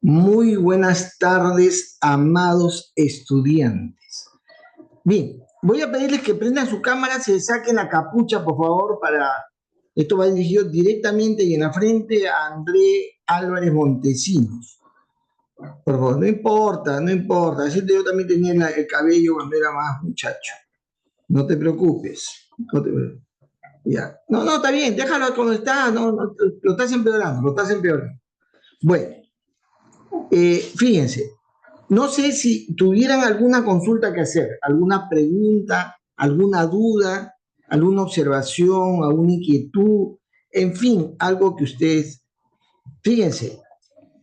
Muy buenas tardes, amados estudiantes. Bien, voy a pedirles que prendan su cámara, se saquen la capucha, por favor, para... Esto va dirigido directamente y en la frente a André Álvarez Montesinos. Por favor, no importa, no importa. Así yo también tenía el cabello cuando era más muchacho. No te preocupes. No te preocupes. Ya. No, no, está bien, déjalo como está. No, no, lo estás empeorando, lo estás empeorando. Bueno, fíjense, no sé si tuvieran alguna consulta que hacer, alguna pregunta, alguna duda, alguna observación, alguna inquietud, en fin, algo que ustedes, fíjense,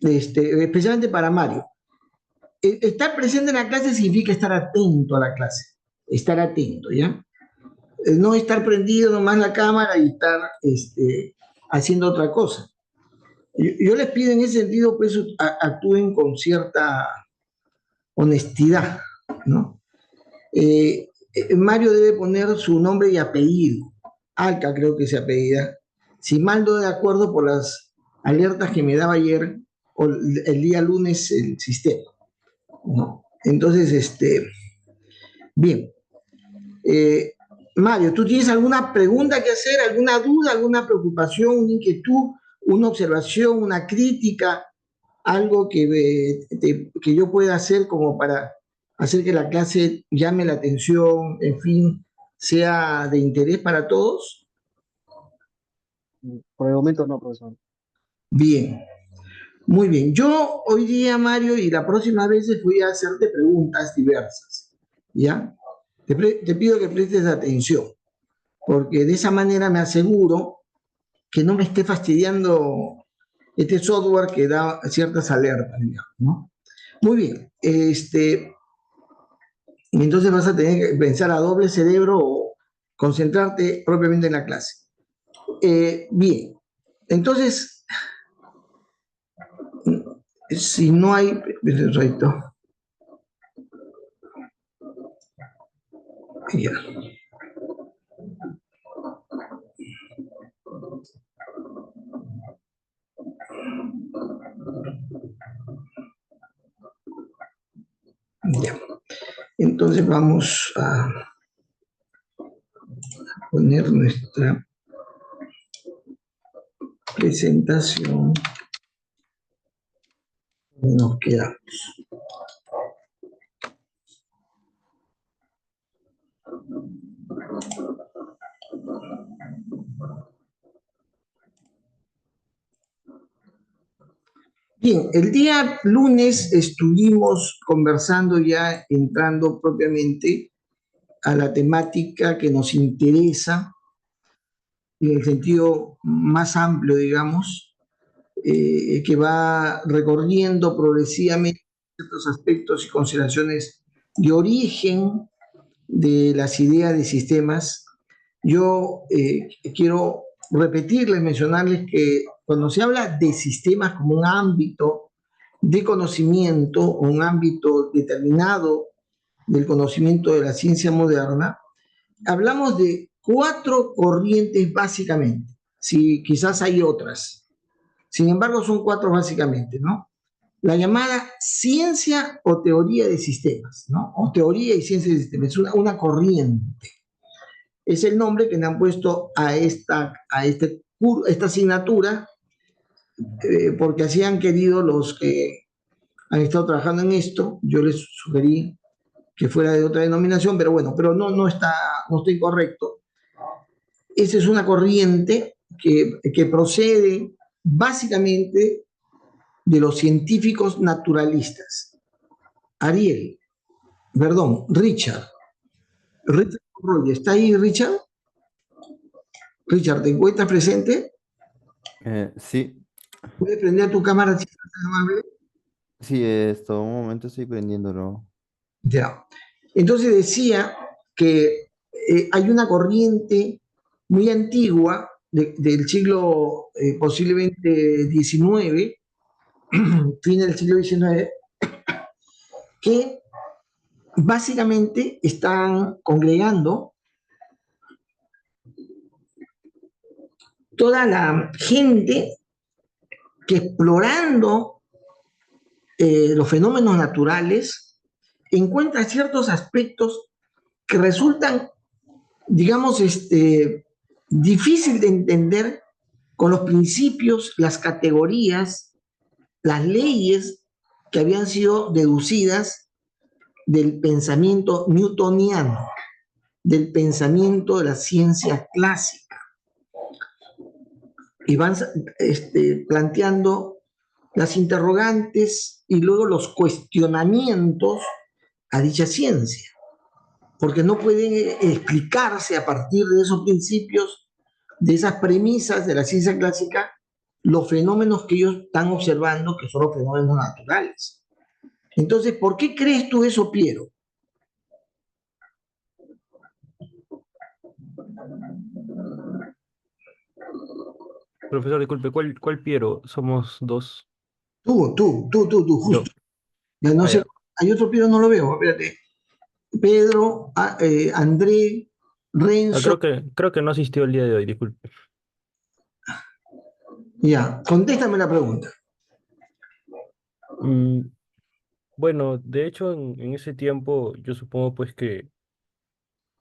especialmente para Mario, estar presente en la clase significa estar atento a la clase, estar atento, ¿ya? No estar prendido nomás la cámara y estar haciendo otra cosa. Yo les pido en ese sentido, pues, actúen con cierta honestidad, ¿no? Mario debe poner su nombre y apellido. Alca creo que se apellida. Si mal no de acuerdo por las alertas que me daba ayer o el día lunes el sistema, ¿no? Entonces, bien. Eh, Mario, ¿tú tienes alguna pregunta que hacer, alguna duda, alguna preocupación, una inquietud, una observación, una crítica, algo que yo pueda hacer como para hacer que la clase llame la atención, en fin, sea de interés para todos? Por el momento no, profesor. Bien, muy bien. Yo hoy día, Mario, y la próxima vez voy a hacerte preguntas diversas, ¿ya? Te pido que prestes atención, porque de esa manera me aseguro que no me esté fastidiando este software que da ciertas alertas, digamos, ¿no? Muy bien, entonces vas a tener que pensar a doble cerebro o concentrarte propiamente en la clase. Bien, entonces, si no hay... Perfecto. Ya. Ya. Entonces vamos a poner nuestra presentación. Nos queda. Bien, el día lunes estuvimos conversando ya entrando propiamente a la temática que nos interesa en el sentido más amplio, digamos, que va recorriendo progresivamente ciertos aspectos y consideraciones de origen de las ideas de sistemas. Yo quiero repetirles, mencionarles que cuando se habla de sistemas como un ámbito de conocimiento, un ámbito determinado del conocimiento de la ciencia moderna, hablamos de cuatro corrientes básicamente. Si quizás hay otras, sin embargo son cuatro básicamente, ¿no? La llamada ciencia o teoría de sistemas, ¿no? O teoría y ciencia de sistemas, es una corriente. Es el nombre que le han puesto esta asignatura, porque así han querido los que han estado trabajando en esto. Yo les sugerí que fuera de otra denominación, pero bueno, pero no está incorrecto. Esa es una corriente que procede básicamente de los científicos naturalistas. Ariel, perdón, Richard Roy, ¿está ahí Richard? Richard, ¿te encuentras presente? Sí, ¿Puedes prender tu cámara si es amable? sí, un momento estoy prendiéndolo. Ya. Entonces decía que hay una corriente muy antigua del siglo posiblemente XIX, fin del siglo XIX, que básicamente están congregando toda la gente que explorando los fenómenos naturales, encuentra ciertos aspectos que resultan, digamos, difícil de entender con los principios, las categorías, las leyes que habían sido deducidas del pensamiento newtoniano, del pensamiento de la ciencia clásica. Y van planteando las interrogantes y luego los cuestionamientos a dicha ciencia, porque no pueden explicarse a partir de esos principios, de esas premisas de la ciencia clásica, los fenómenos que ellos están observando, que son los fenómenos naturales. Entonces, ¿por qué crees tú eso, Piero? Profesor, disculpe, ¿cuál Piero? Somos dos. Tú, Yo. justo. Ya no sé, Ya. hay otro Piero, no lo veo, espérate. Pedro, André, Renzo, Creo que no asistió el día de hoy, disculpe. ya, contéstame la pregunta. Mm, bueno, de hecho, en ese tiempo yo supongo pues que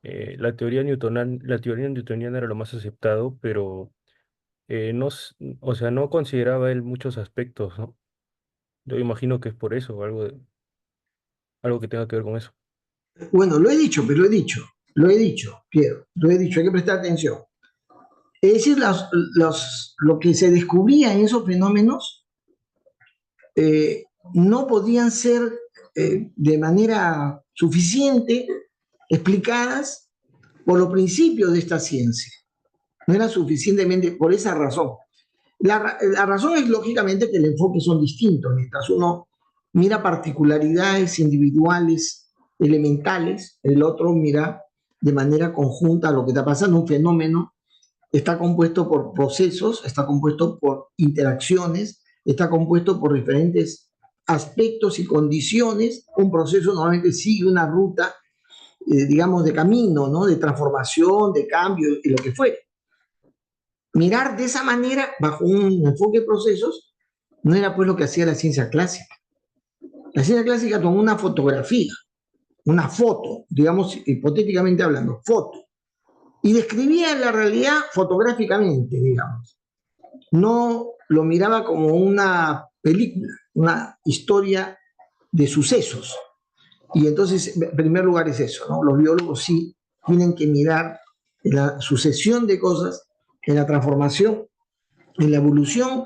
la teoría newtoniana era lo más aceptado, pero no, o sea, no consideraba él muchos aspectos, ¿no? Yo imagino que es por eso, algo que tenga que ver con eso. Bueno, lo he dicho, Piero, lo he dicho, hay que prestar atención. Es decir, lo que se descubría en esos fenómenos eh, no podían ser de manera suficiente explicadas por los principios de esta ciencia. No era suficientemente por esa razón. La razón es lógicamente que el enfoque son distintos. Mientras uno mira particularidades individuales, elementales, el otro mira de manera conjunta lo que está pasando. Un fenómeno está compuesto por procesos, está compuesto por interacciones, está compuesto por diferentes aspectos y condiciones. Un proceso normalmente sigue una ruta, digamos, de camino, ¿no? De transformación, de cambio, y lo que fuere. Mirar de esa manera, bajo un enfoque de procesos, no era pues lo que hacía la ciencia clásica. La ciencia clásica tomó una fotografía, una foto, digamos, hipotéticamente hablando, foto, y describía la realidad fotográficamente, digamos. No lo miraba como una película, una historia de sucesos. Y entonces, en primer lugar es eso, ¿no? Los biólogos sí tienen que mirar la sucesión de cosas, en la transformación, en la evolución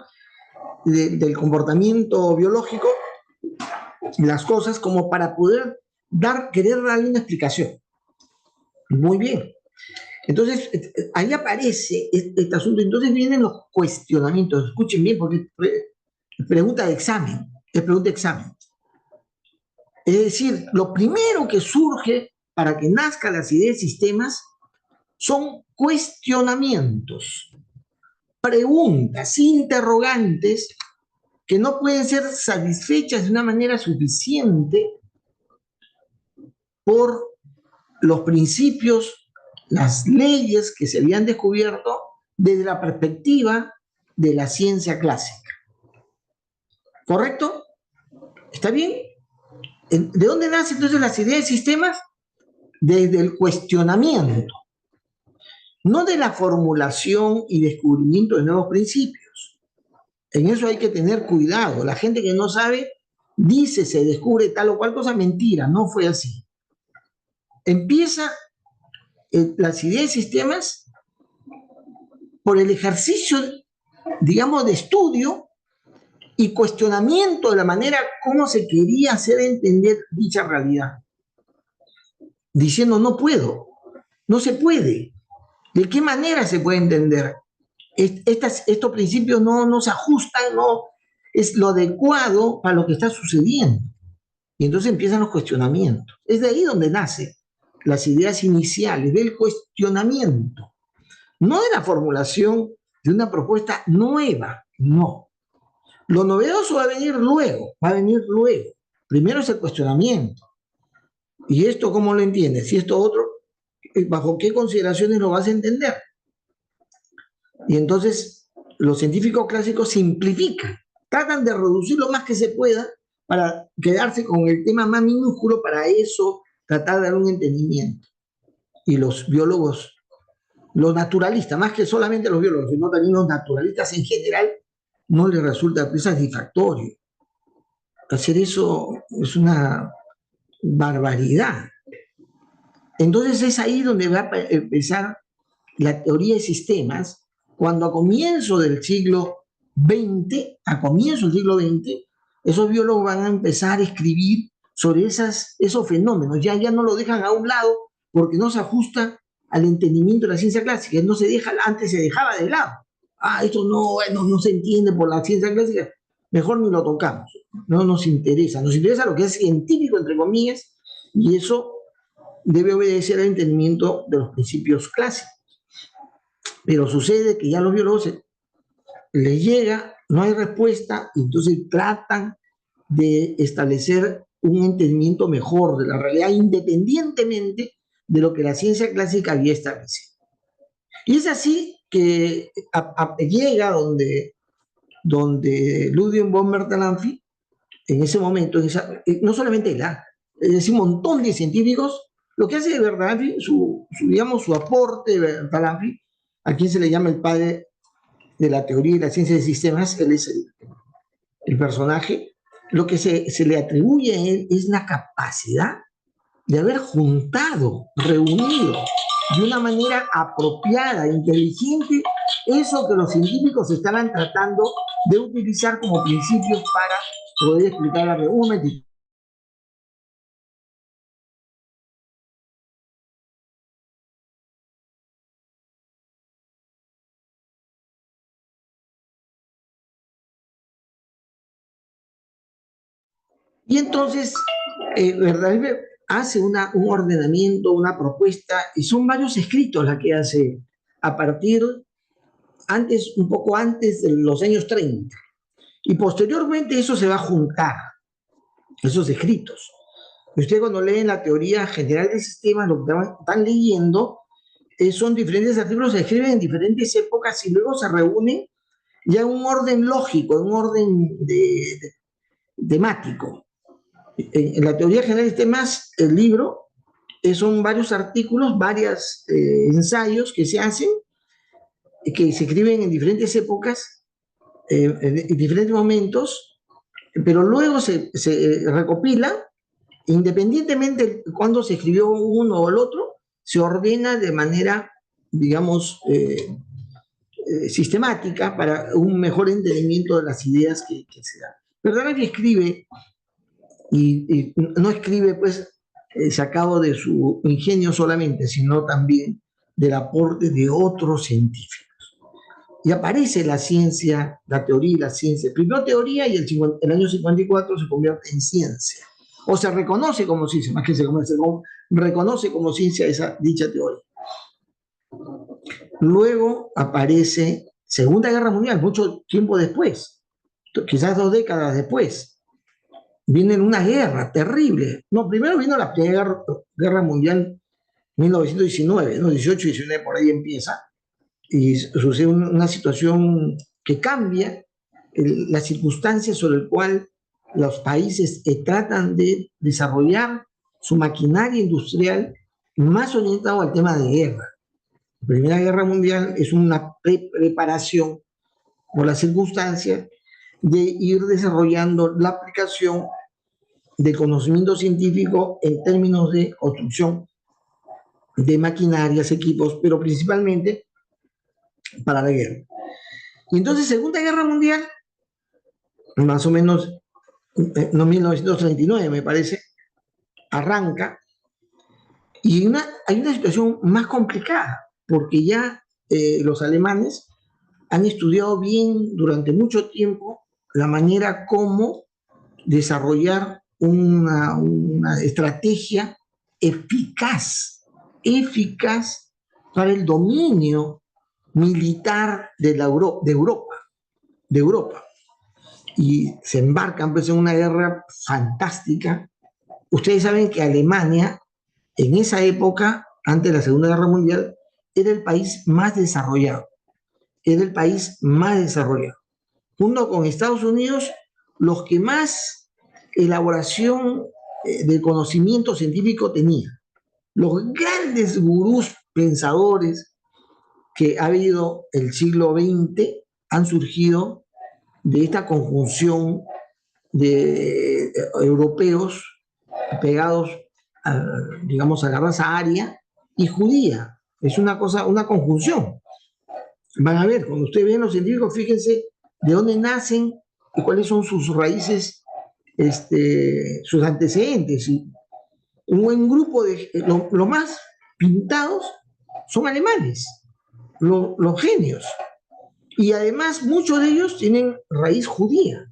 del comportamiento biológico, las cosas, como para poder querer darle una explicación. Muy bien. Entonces, ahí aparece este asunto. Entonces vienen los cuestionamientos. Escuchen bien, porque es pregunta de examen. Es pregunta de examen. Es decir, lo primero que surge para que nazcan las ideas y sistemas son cuestionamientos, preguntas, interrogantes que no pueden ser satisfechas de una manera suficiente por los principios, las leyes que se habían descubierto desde la perspectiva de la ciencia clásica. ¿Correcto? ¿Está bien? ¿De dónde nacen entonces las ideas y sistemas? Desde el cuestionamiento, no de la formulación y descubrimiento de nuevos principios. En eso hay que tener cuidado. La gente que no sabe dice, se descubre tal o cual cosa, mentira, no fue así. Empieza las ideas y sistemas por el ejercicio, digamos, de estudio y cuestionamiento de la manera como se quería hacer entender dicha realidad. Diciendo, no puedo, no se puede. ¿De qué manera se puede entender? Estos principios no se ajustan, no es lo adecuado para lo que está sucediendo. Y entonces empiezan los cuestionamientos. Es de ahí donde nacen las ideas iniciales, del cuestionamiento. No de la formulación de una propuesta nueva, no. Lo novedoso va a venir luego, Primero es el cuestionamiento. ¿Y esto cómo lo entiendes? ¿Y esto otro? ¿Bajo qué consideraciones lo vas a entender? Y entonces los científicos clásicos simplifican, tratan de reducir lo más que se pueda para quedarse con el tema más minúsculo, para eso tratar de dar un entendimiento. Y los biólogos, los naturalistas, más que solamente los biólogos, sino también los naturalistas en general, no les resulta satisfactorio. Hacer eso es una barbaridad. Entonces es ahí donde va a empezar la teoría de sistemas, cuando a comienzo del siglo XX, esos biólogos van a empezar a escribir sobre esos fenómenos. Ya no lo dejan a un lado porque no se ajusta al entendimiento de la ciencia clásica. No se deja, antes se dejaba de lado. Esto no se entiende por la ciencia clásica, mejor ni lo tocamos. No nos interesa. Nos interesa lo que es científico, entre comillas, y eso debe obedecer al entendimiento de los principios clásicos. Pero sucede que ya a los biólogos les llega, no hay respuesta, y entonces tratan de establecer un entendimiento mejor de la realidad, independientemente de lo que la ciencia clásica había establecido. Y es así que llega donde Ludwig von Bertalanffy, en ese momento, no solamente él, es decir, un montón de científicos, lo que hace de Bertalanffy, su aporte de Bertalanffy, a quien se le llama el padre de la teoría y la ciencia de sistemas, él es el personaje, lo que se le atribuye a él es la capacidad de haber reunido de una manera apropiada, inteligente, eso que los científicos estaban tratando de utilizar como principios para poder explicar la realidad. Y entonces, ¿verdad? Hace un ordenamiento, una propuesta, y son varios escritos la que hace a partir, un poco antes de los años 30. Y posteriormente eso se va a juntar, esos escritos. Usted cuando leen la teoría general del sistema, lo que están leyendo son diferentes artículos que se escriben en diferentes épocas y luego se reúnen ya en un orden lógico, en un orden temático. En la teoría general de sistemas, el libro son varios artículos, varios ensayos que se hacen, que se escriben en diferentes épocas, en diferentes momentos, pero luego se recopila, independientemente de cuándo se escribió uno o el otro, se ordena de manera, digamos, sistemática para un mejor entendimiento de las ideas que se dan. Bertalanffy escribe, y no escribe pues sacado de su ingenio solamente, sino también del aporte de otros científicos. Y aparece la ciencia, la teoría y la ciencia. Primero teoría y el año 54 se convierte en ciencia. O se reconoce como ciencia, más que se reconoce como ciencia dicha teoría. Luego aparece Segunda Guerra Mundial, mucho tiempo después, quizás 2 décadas después. Viene una guerra terrible. No, primero vino la Primera Guerra Mundial, 1919, ¿no? 18, 19, por ahí empieza. Y sucede una situación que cambia las circunstancias sobre las cuales los países tratan de desarrollar su maquinaria industrial más orientado al tema de guerra. La Primera Guerra Mundial es una preparación por las circunstancias de ir desarrollando la aplicación del conocimiento científico en términos de construcción de maquinarias, equipos, pero principalmente para la guerra. Y entonces, Segunda Guerra Mundial, más o menos, no 1939 me parece, arranca, y hay una situación más complicada, porque ya los alemanes han estudiado bien durante mucho tiempo la manera como desarrollar una estrategia eficaz para el dominio militar de Europa. Y se embarcan pues en una guerra fantástica. Ustedes saben que Alemania, en esa época, antes de la Segunda Guerra Mundial, era el país más desarrollado. Junto con Estados Unidos, los que más elaboración del conocimiento científico tenía. Los grandes gurús pensadores que ha habido el siglo XX han surgido de esta conjunción de europeos pegados, digamos, a la raza aria y judía. Es una cosa, una conjunción. Van a ver, cuando ustedes ven los científicos, fíjense de dónde nacen y cuáles son sus raíces, sus antecedentes. Y un buen grupo de los más pintados son alemanes, los genios. Y además muchos de ellos tienen raíz judía.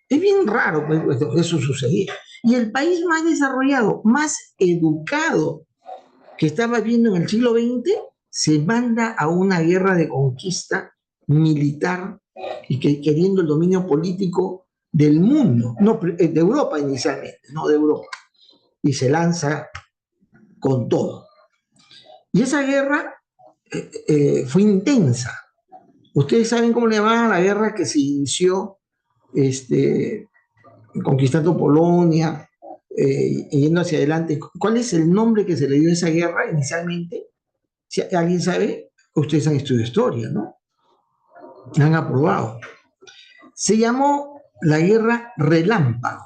Es bien raro que eso sucedía. Y el país más desarrollado, más educado que estaba viendo en el siglo XX, se manda a una guerra de conquista militar y queriendo el dominio político del mundo, no de Europa inicialmente, no de Europa. Y se lanza con todo. Y esa guerra fue intensa. Ustedes saben cómo le llamaban a la guerra que se inició conquistando Polonia, yendo hacia adelante. ¿Cuál es el nombre que se le dio a esa guerra inicialmente? Si alguien sabe, ustedes han estudiado historia, ¿no? Han aprobado. Se llamó la guerra relámpago.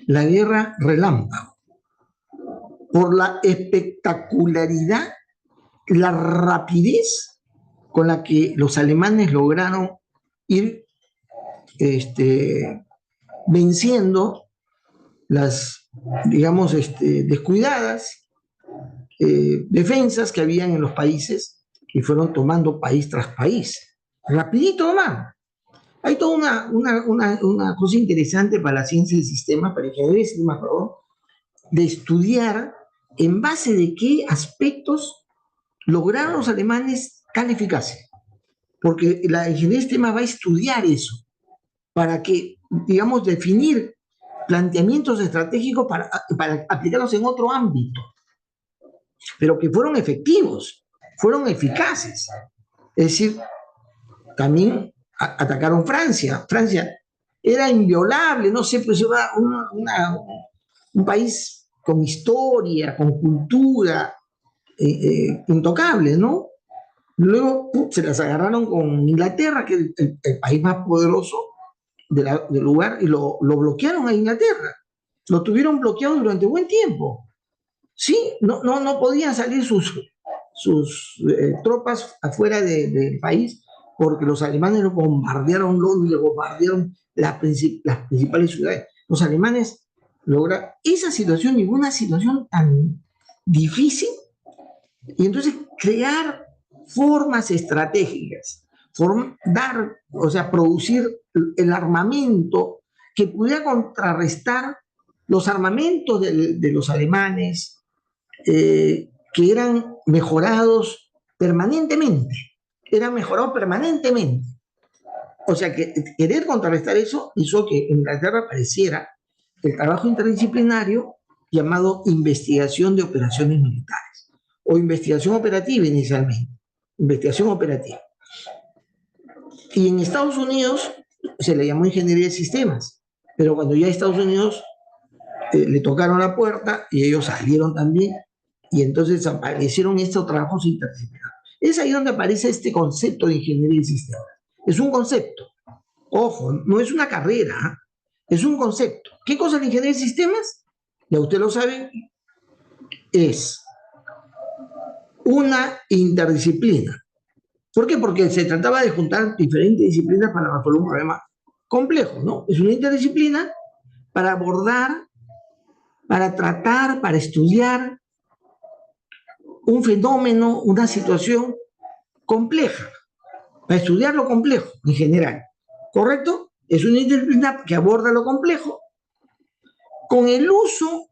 La guerra relámpago. Por la espectacularidad, la rapidez con la que los alemanes lograron ir venciendo las, digamos, descuidadas defensas que habían en los países y fueron tomando país tras país. Rapidito nomás. Hay toda una cosa interesante para la ciencia del sistema, para la ingeniería de sistemas, perdón, de estudiar en base de qué aspectos lograron los alemanes tal eficacia. Porque la ingeniería de sistemas va a estudiar eso, para que, digamos, definir planteamientos estratégicos para aplicarlos en otro ámbito, pero que fueron efectivos, fueron eficaces. Es decir, también atacaron Francia. Francia era inviolable, no sé, pues era un país con historia, con cultura, intocable, ¿no? Luego se las agarraron con Inglaterra, que es el país más poderoso del lugar, y lo bloquearon a Inglaterra. Lo tuvieron bloqueado durante buen tiempo. Sí, no podían salir sus tropas afuera del país porque los alemanes lo bombardearon Londres, bombardearon las principales ciudades. Los alemanes lograron esa situación, ninguna situación tan difícil, y entonces crear formas estratégicas, producir el armamento que pudiera contrarrestar los armamentos de los alemanes, que eran mejorados permanentemente. O sea, que querer contrarrestar eso hizo que en Inglaterra apareciera el trabajo interdisciplinario llamado investigación de operaciones militares, o investigación operativa inicialmente, investigación operativa. Y en Estados Unidos se le llamó ingeniería de sistemas, pero cuando ya Estados Unidos le tocaron la puerta y ellos salieron también, y entonces aparecieron estos trabajos interdisciplinarios. Es ahí donde aparece este concepto de ingeniería de sistemas. Es un concepto. Ojo, no es una carrera, es un concepto. ¿Qué cosa es la ingeniería de sistemas? Ya usted lo sabe, es una interdisciplina. ¿Por qué? Porque se trataba de juntar diferentes disciplinas para resolver un problema complejo, ¿no? Es una interdisciplina para abordar, para tratar, para estudiar un fenómeno, una situación compleja, para estudiar lo complejo en general, ¿correcto? Es una interdisciplina que aborda lo complejo con el uso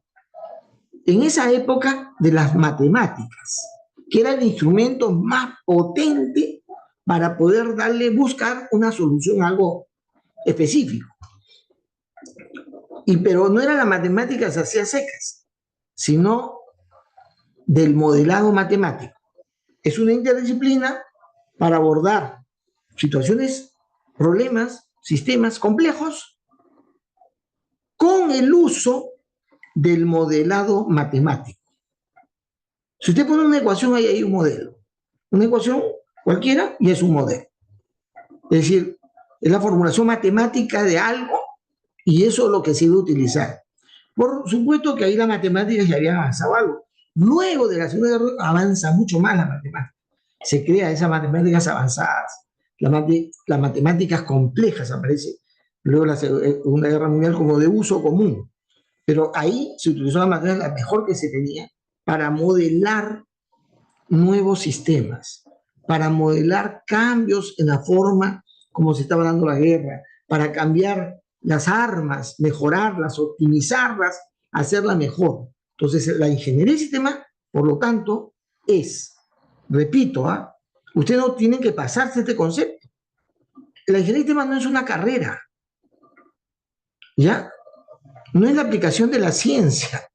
en esa época de las matemáticas, que era el instrumento más potente para poder buscar una solución a algo específico. Pero no era la matemática se hacía secas, sino del modelado matemático. Es una interdisciplina para abordar situaciones, problemas, sistemas complejos con el uso del modelado matemático. Si usted pone una ecuación, ahí hay un modelo. Una ecuación cualquiera y es un modelo. Es decir, es la formulación matemática de algo y eso es lo que se debe utilizar. Por supuesto que ahí la matemática ya había avanzado algo. Luego de la Segunda Guerra avanza mucho más la matemática. Se crean esas matemáticas avanzadas, las matemáticas complejas aparecen luego de la Segunda Guerra Mundial como de uso común. Pero ahí se utilizó la matemática la mejor que se tenía para modelar nuevos sistemas, para modelar cambios en la forma como se estaba dando la guerra, para cambiar las armas, mejorarlas, optimizarlas, hacerla mejor. Entonces, la ingeniería de sistemas, por lo tanto, repito, usted no tiene que pasarse este concepto. La ingeniería de sistemas no es una carrera, ¿ya? No es la aplicación de la ciencia,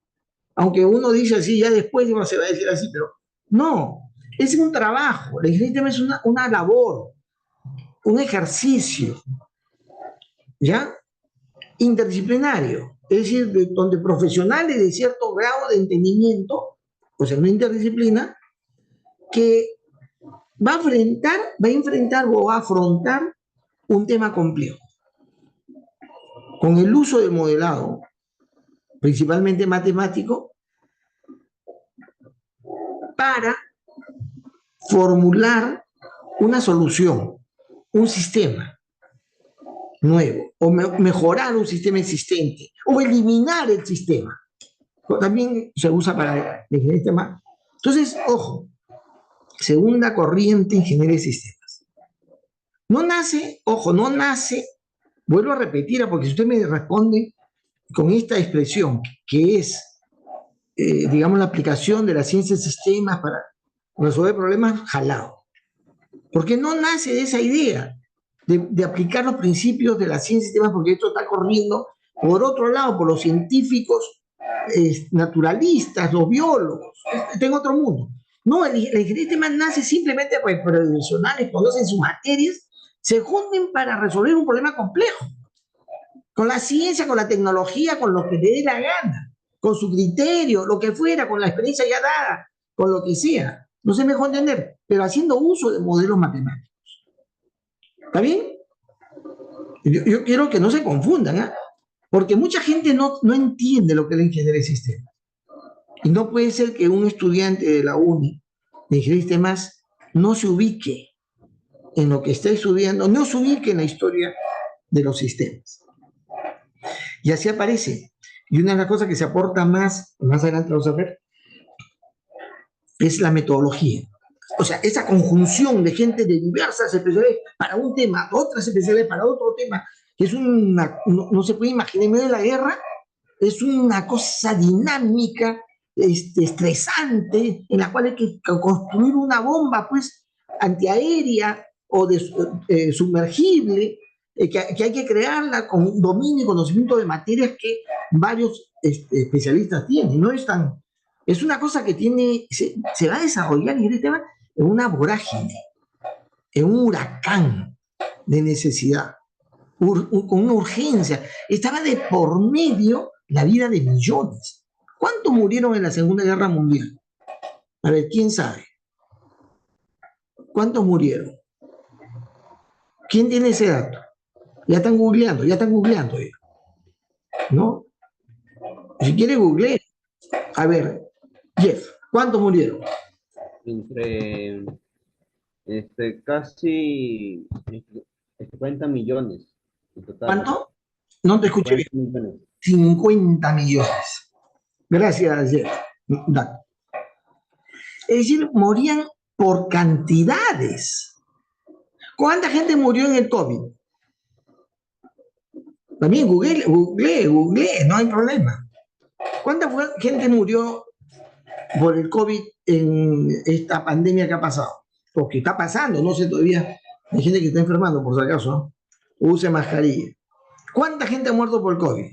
aunque uno dice así, ya después uno se va a decir así, pero no, es un trabajo, la ingeniería de sistemas es una labor, un ejercicio, ¿ya? Interdisciplinario, es decir, donde profesionales de cierto grado de entendimiento, o sea, una interdisciplina, que va a enfrentar o va a afrontar un tema complejo. Con el uso del modelado, principalmente matemático, para formular una solución, un sistema nuevo, o mejorar un sistema existente, o eliminar el sistema. También se usa para la ingeniería de sistemas. Entonces, ojo, segunda corriente ingeniería de sistemas. No nace, ojo, no nace, vuelvo a repetir, porque si usted me responde con esta expresión, que es, digamos, la aplicación de la ciencia de sistemas para resolver problemas, jalado. Porque no nace de esa idea de aplicar los principios de la ciencia de sistemas, porque esto está corriendo por otro lado, por los científicos naturalistas, los biólogos, está en otro mundo. No, la ingeniería de sistemas nace simplemente porque profesionales conocen sus materias, se junten para resolver un problema complejo. Con la ciencia, con la tecnología, con lo que le dé la gana, con su criterio, lo que fuera, con la experiencia ya dada, con lo que sea. No se me dejó entender, pero haciendo uso de modelos matemáticos. ¿Está bien? Yo quiero que no se confundan, ¿eh? Porque mucha gente no entiende lo que es la ingeniería de sistemas. Y no puede ser que un estudiante de la uni de ingeniería de sistemas no se ubique en lo que está estudiando, no se ubique en la historia de los sistemas. Y así aparece. Y una de las cosas que se aporta más adelante vamos a ver, es la metodología. O sea, esa conjunción de gente de diversas especialidades para un tema, otras especialidades para otro tema, que es no se puede imaginar en medio de la guerra, es una cosa dinámica, estresante, en la cual hay que construir una bomba, pues, antiaérea o sumergible, que hay que crearla con dominio y conocimiento de materias que varios especialistas tienen. No es una cosa que se va a desarrollar en este tema en una vorágine, en un huracán de necesidad, con una urgencia. Estaba de por medio la vida de millones. ¿Cuántos murieron en la Segunda Guerra Mundial? A ver, ¿quién sabe? ¿Cuántos murieron? ¿Quién tiene ese dato? Ya están googleando, ¿no? Si quiere googlear. A ver, Jeff, ¿cuántos murieron? Entre casi 40 millones en total. ¿Cuánto? No te escuché bien. 40 millones. 50 millones. Gracias, Jeff. Dato. Es decir, morían por cantidades. ¿Cuánta gente murió en el COVID? También googleé, no hay problema. ¿Cuánta gente murió por el COVID en esta pandemia que ha pasado? O que está pasando, no sé todavía. Hay gente que está enfermando, por si acaso, ¿no? Use mascarilla. ¿Cuánta gente ha muerto por el COVID?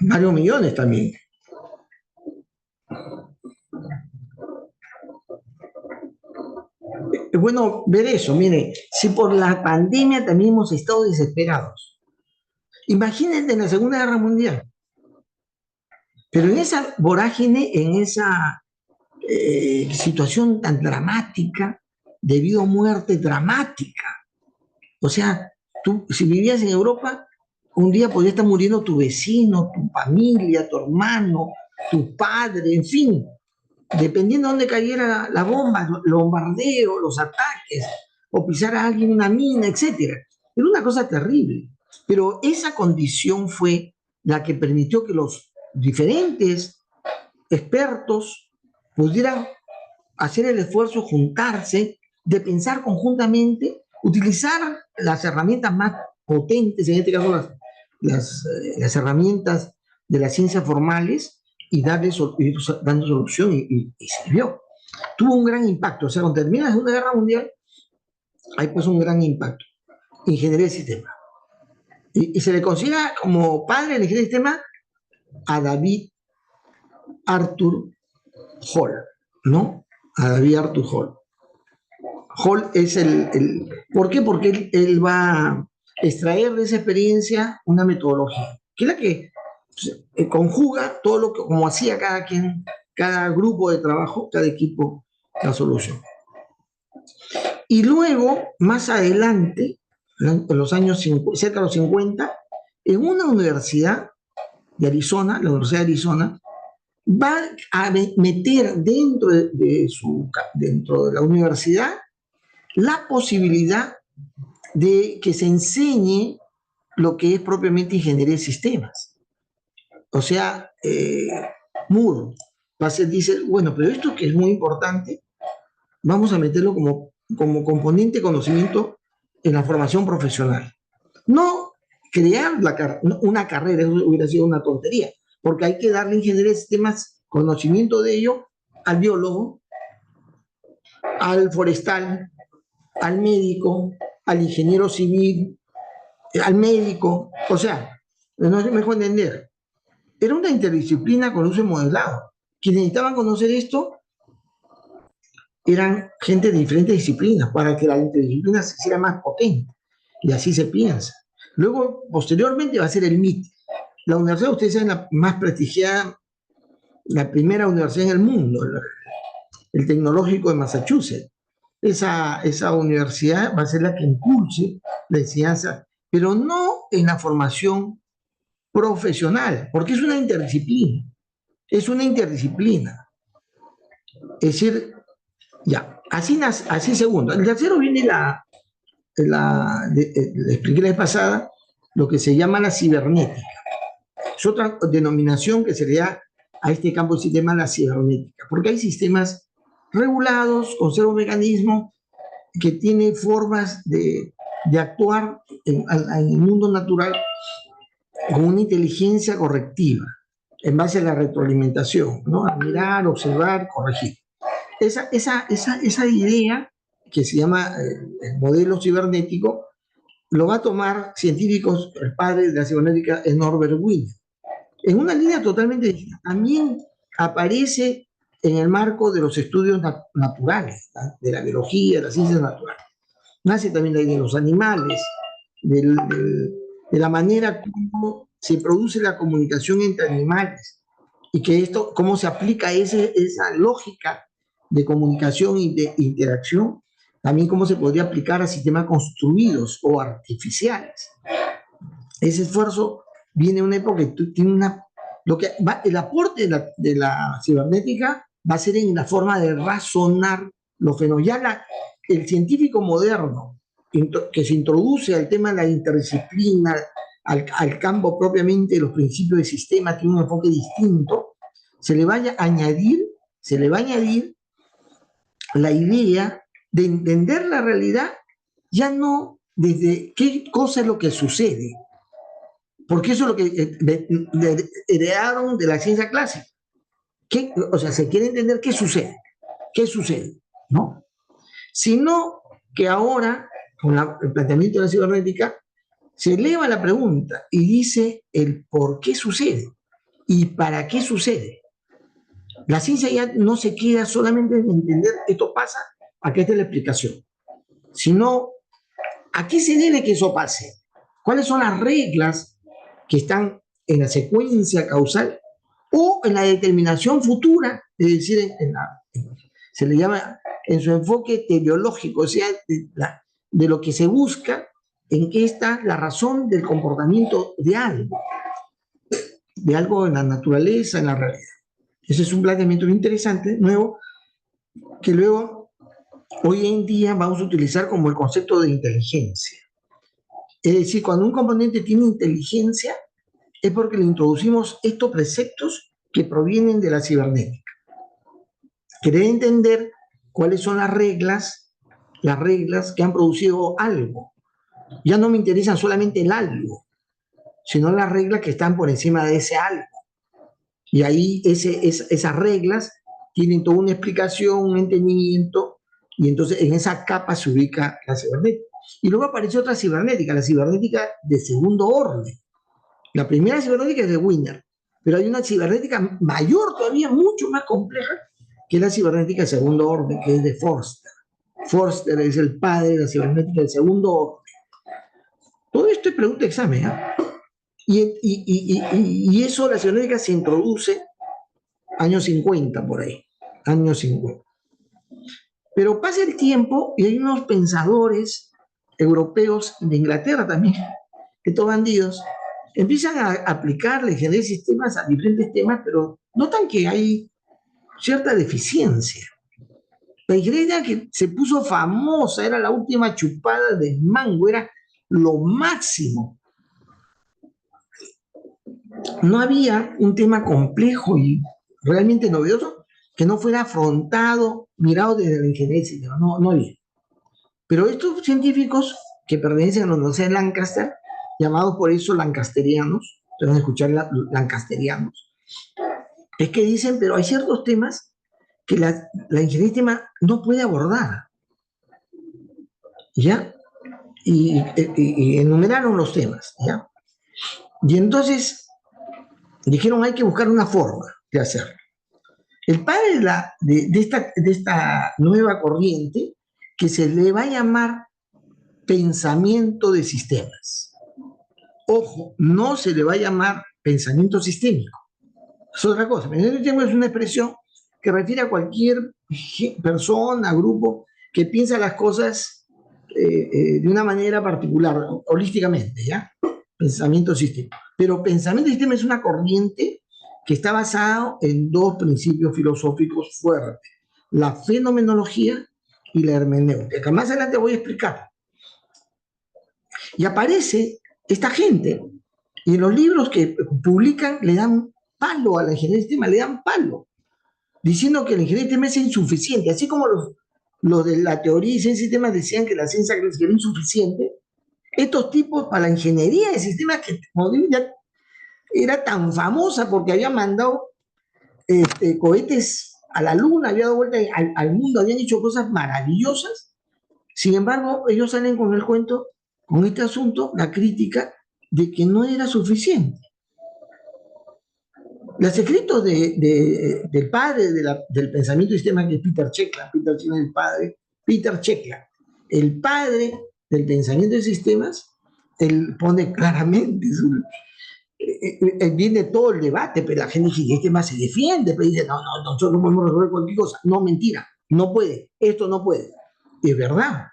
Varios millones también. es bueno ver eso. Mire, si por la pandemia también hemos estado desesperados. Imagínense en la Segunda Guerra Mundial. Pero en esa vorágine, en esa situación tan dramática, debido a muerte dramática. O sea, tú, si vivías en Europa, un día podía estar muriendo tu vecino, tu familia, tu hermano, tu padre, en fin, dependiendo de dónde cayera la bomba, los bombardeos, los ataques, o pisar a alguien en una mina, etc. Era una cosa terrible. Pero esa condición fue la que permitió que los diferentes expertos pudieran hacer el esfuerzo, juntarse, de pensar conjuntamente, utilizar las herramientas más potentes, en este caso las herramientas de las ciencias formales, y ir dando solución, y sirvió. Tuvo un gran impacto. O sea, cuando termina la Segunda Guerra Mundial, hay pues un gran impacto. Ingeniería de sistema. Y se le considera como padre de la ingeniería de sistema a David Arthur Hall, ¿no? A David Arthur Hall. Hall es ¿por qué? Porque él va a extraer de esa experiencia una metodología, que es la que conjuga todo lo que, como hacía cada quien, cada grupo de trabajo, cada equipo, la solución. Y luego, más adelante, en los años cerca de los 50, en una universidad de Arizona, la Universidad de Arizona, va a meter dentro de la universidad la posibilidad de que se enseñe lo que es propiamente ingeniería de sistemas. O sea, Moore dice, bueno, pero esto que es muy importante, vamos a meterlo como componente de conocimiento en la formación profesional. No crear una carrera, eso hubiera sido una tontería, porque hay que darle ingeniería de sistemas, conocimiento de ello, al biólogo, al forestal, al médico, al ingeniero civil, al médico. O sea, no me dejo entender. Era una interdisciplina con uso modelado. Quienes necesitaban conocer esto eran gente de diferentes disciplinas para que la interdisciplina se hiciera más potente. Y así se piensa. Luego, posteriormente, va a ser el MIT. La universidad, ustedes saben, la más prestigiada, la primera universidad en el mundo, el Tecnológico de Massachusetts. Esa universidad va a ser la que impulse la enseñanza, pero no en la formación profesional, porque es una interdisciplina. Es una interdisciplina. Es decir, ya, así segundo. El tercero viene le expliqué la vez pasada, lo que se llama la cibernética. Es otra denominación que se le da a este campo del sistema, la cibernética, porque hay sistemas regulados, con ciertos mecanismos que tienen formas de actuar en el mundo natural con una inteligencia correctiva, en base a la retroalimentación, ¿no? A mirar, observar, corregir. Esa idea, que se llama el modelo cibernético, lo va a tomar científicos. El padre de la cibernética es Norbert Wiener, en una línea totalmente distinta. También aparece en el marco de los estudios naturales, ¿no? De la biología, de las ciencias naturales. Nace también la idea de los animales, de la manera como se produce la comunicación entre animales, y que esto, cómo se aplica esa lógica de comunicación y de interacción, también cómo se podría aplicar a sistemas construidos o artificiales. Ese esfuerzo viene en una época que tiene el aporte de la cibernética va a ser en la forma de razonar los fenómenos. Ya el científico moderno que se introduce al tema de la interdisciplina, al campo propiamente de los principios de sistema, tiene un enfoque distinto, se le va a añadir la idea de entender la realidad ya no desde qué cosa es lo que sucede, porque eso es lo que heredaron de la ciencia clásica. O sea, se quiere entender qué sucede, ¿no? Sino que ahora, con el planteamiento de la cibernética, se eleva la pregunta y dice el por qué sucede y para qué sucede. La ciencia ya no se queda solamente en entender esto pasa acá está la explicación, sino a qué se debe que eso pase, cuáles son las reglas que están en la secuencia causal o en la determinación futura, es decir, se le llama en su enfoque teleológico, o sea, de lo que se busca, en qué está la razón del comportamiento de algo en la naturaleza, en la realidad. Ese es un planteamiento muy interesante, nuevo, que luego, hoy en día, vamos a utilizar como el concepto de inteligencia. Es decir, cuando un componente tiene inteligencia, es porque le introducimos estos preceptos que provienen de la cibernética. Querer entender cuáles son las reglas que han producido algo. Ya no me interesan solamente el algo, sino las reglas que están por encima de ese algo. Y ahí esas reglas tienen toda una explicación, un entendimiento, y entonces en esa capa se ubica la cibernética. Y luego aparece otra cibernética, la cibernética de segundo orden. La primera cibernética es de Wiener, pero hay una cibernética mayor todavía, mucho más compleja, que es la cibernética de segundo orden, que es de Forster. Forster es el padre de la cibernética de segundo orden. Todo esto es pregunta de examen, ¿eh? Y eso, la cibernética se introduce años 50 por ahí, años 50. Pero pasa el tiempo y hay unos pensadores europeos, de Inglaterra también, estos bandidos, empiezan a aplicar la ingeniería de sistemas a diferentes temas, pero notan que hay cierta deficiencia. La ingeniería que se puso famosa, era la última chupada del mango, era lo máximo. No había un tema complejo y realmente novedoso que no fuera afrontado, mirado desde la ingeniería de sistemas, no había. Pero estos científicos que pertenecen a la Universidad de Lancaster, llamados por eso lancasterianos, ustedes van a escuchar lancasterianos, es que dicen, pero hay ciertos temas que la ingeniería de sistemas no puede abordar, ¿ya? Y enumeraron los temas, ¿ya? Y entonces dijeron, hay que buscar una forma de hacerlo. El padre de esta nueva corriente, que se le va a llamar pensamiento de sistemas. Ojo, no se le va a llamar pensamiento sistémico. Es otra cosa. Pensamiento sistémico es una expresión que refiere a cualquier persona, grupo, que piensa las cosas de una manera particular, holísticamente, ¿ya? Pensamiento sistémico. Pero pensamiento sistémico es una corriente que está basada en dos principios filosóficos fuertes: la fenomenología y la hermenéutica. Más adelante voy a explicar. Y aparece esta gente, y en los libros que publican le dan palo a la ingeniería de sistemas, le dan palo, diciendo que la ingeniería de sistemas es insuficiente, así como los de la teoría y ciencia de sistemas decían que la ciencia clásica era insuficiente. Estos tipos, para la ingeniería de sistemas, que como digo, ya era tan famosa porque había mandado cohetes a la luna, había dado vuelta al mundo, habían hecho cosas maravillosas. Sin embargo, ellos salen con el cuento, con este asunto, la crítica de que no era suficiente. Los escritos del padre del pensamiento de sistema, que es Peter Szekler, Peter Szekler es el padre, Peter Szekler, el padre del pensamiento de sistemas, él pone claramente viene todo el debate, pero la gente dice, este más se defiende, pero dice, no, nosotros no podemos resolver cualquier cosa. No, mentira, no puede, esto no puede. Y es verdad.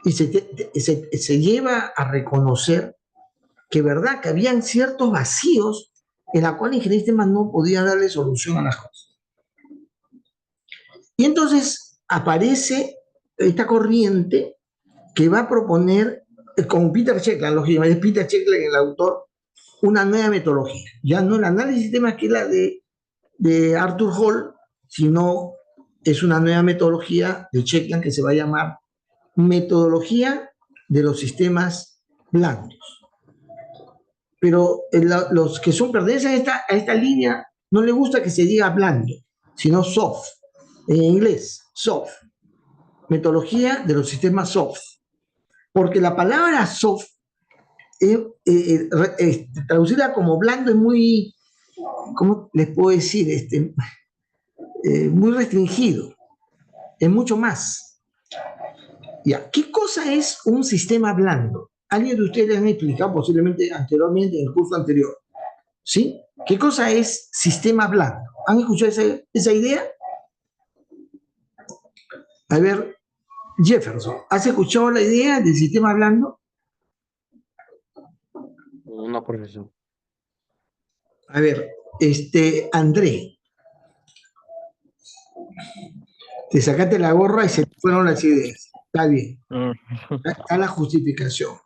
Y se lleva a reconocer que verdad, que habían ciertos vacíos en la cual el ingeniero de sistemas no podía darle solución a las cosas. Y entonces aparece esta corriente que va a proponer, con Peter Szekler, lógicamente, Peter Szekler, el autor, una nueva metodología. Ya no el análisis de sistemas que es la de Arthur Hall, sino es una nueva metodología de Szekler que se va a llamar metodología de los sistemas blandos. Pero los que pertenecen a esta línea no les gusta que se diga blando, sino soft. En inglés, soft. Metodología de los sistemas soft. Porque la palabra soft, traducida como blando, es muy, ¿cómo les puedo decir? Muy restringido. es mucho más. Ya, ¿qué cosa es un sistema blando? Alguien de ustedes les han explicado posiblemente anteriormente en el curso anterior, ¿sí? ¿Qué cosa es sistema blando? ¿Han escuchado esa idea? A ver, Jefferson, ¿has escuchado la idea del sistema blando? No, profesor. A ver, André, te sacaste la gorra y se te fueron las ideas. Está bien, está la justificación.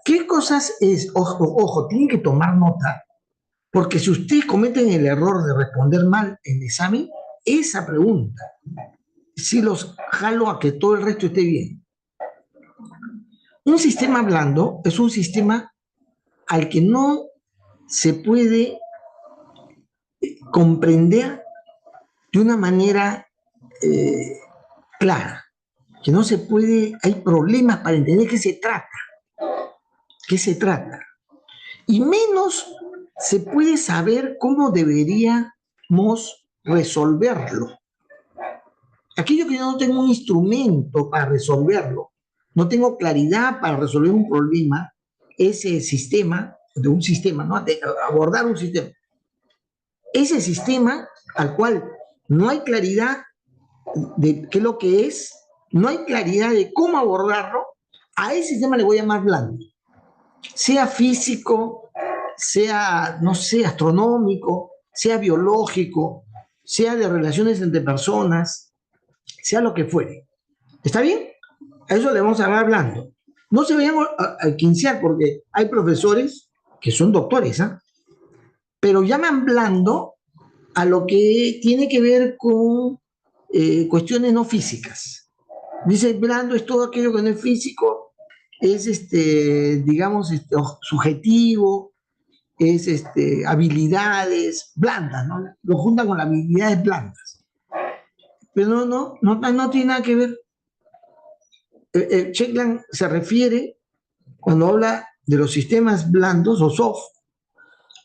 ¿Qué cosas es? Ojo, tienen que tomar nota, porque si ustedes cometen el error de responder mal en el examen, esa pregunta, sí los jalo a que todo el resto esté bien. Un sistema blando es un sistema al que no se puede comprender de una manera clara, que no se puede, hay problemas para entender qué se trata, y menos se puede saber cómo deberíamos resolverlo. Aquello que yo no tengo un instrumento para resolverlo, no tengo claridad para resolver un problema, ese sistema, de un sistema, ¿no? De abordar un sistema. Ese sistema al cual no hay claridad de qué es lo que es, no hay claridad de cómo abordarlo, a ese sistema le voy a llamar blando. Sea físico, sea, no sé, astronómico, sea biológico, sea de relaciones entre personas, sea lo que fuere. ¿Está bien? A eso le vamos a llamar blando. No se vayan a quincear porque hay profesores que son doctores, ¿ah? Pero llaman blando a lo que tiene que ver con cuestiones no físicas. Dice, blando es todo aquello que no es físico, es, digamos, subjetivo, es habilidades blandas, ¿no? Lo juntan con las habilidades blandas. Pero no tiene nada que ver. Sheklan se refiere, cuando habla de los sistemas blandos o soft,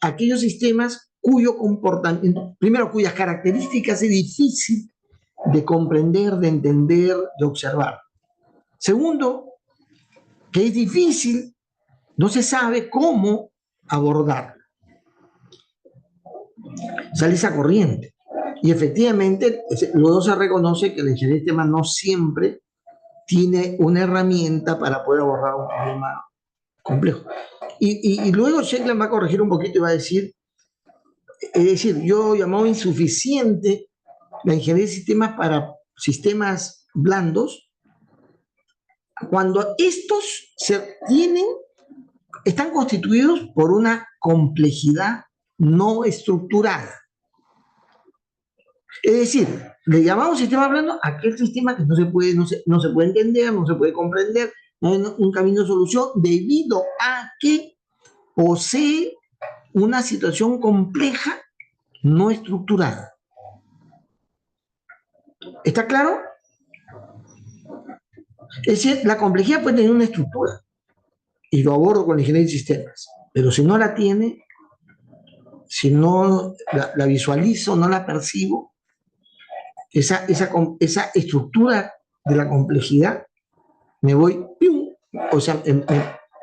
a aquellos sistemas cuyo comportamiento, primero, cuyas características es difícil de comprender, de entender, de observar. Segundo, que es difícil, no se sabe cómo abordarlo. Sale esa corriente. Y efectivamente, luego se reconoce que el ingeniero de sistemas no siempre tiene una herramienta para poder abordar un problema complejo. Y luego Sheklan va a corregir un poquito y va a decir, es decir, yo llamaba insuficiente la ingeniería de sistemas para sistemas blandos, cuando estos están constituidos por una complejidad no estructurada. Es decir, le llamamos sistema blando a aquel sistema que no se puede entender, no se puede comprender, no hay un camino de solución debido a que posee una situación compleja no estructurada. ¿Está claro? Es decir, la complejidad puede tener una estructura y lo abordo con la ingeniería de sistemas, pero si no la tiene, si no la visualizo, no la percibo, esa estructura de la complejidad, me voy, ¡pium! O sea,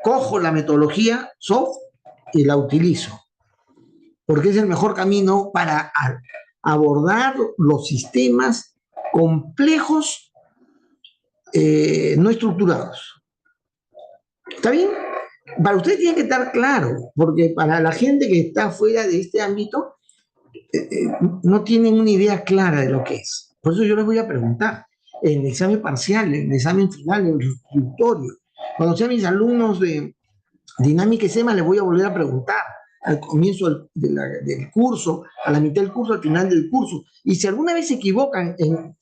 cojo la metodología soft y la utilizo, porque es el mejor camino para abordar los sistemas complejos no estructurados. ¿Está bien? Para ustedes tiene que estar claro, porque para la gente que está fuera de este ámbito, no tienen una idea clara de lo que es. Por eso yo les voy a preguntar, en el examen parcial, en el examen final, en el instructorio, cuando sean mis alumnos de dinámica y SEMA, les voy a volver a preguntar al comienzo del curso, a la mitad del curso, al final del curso. Y si alguna vez se equivocan en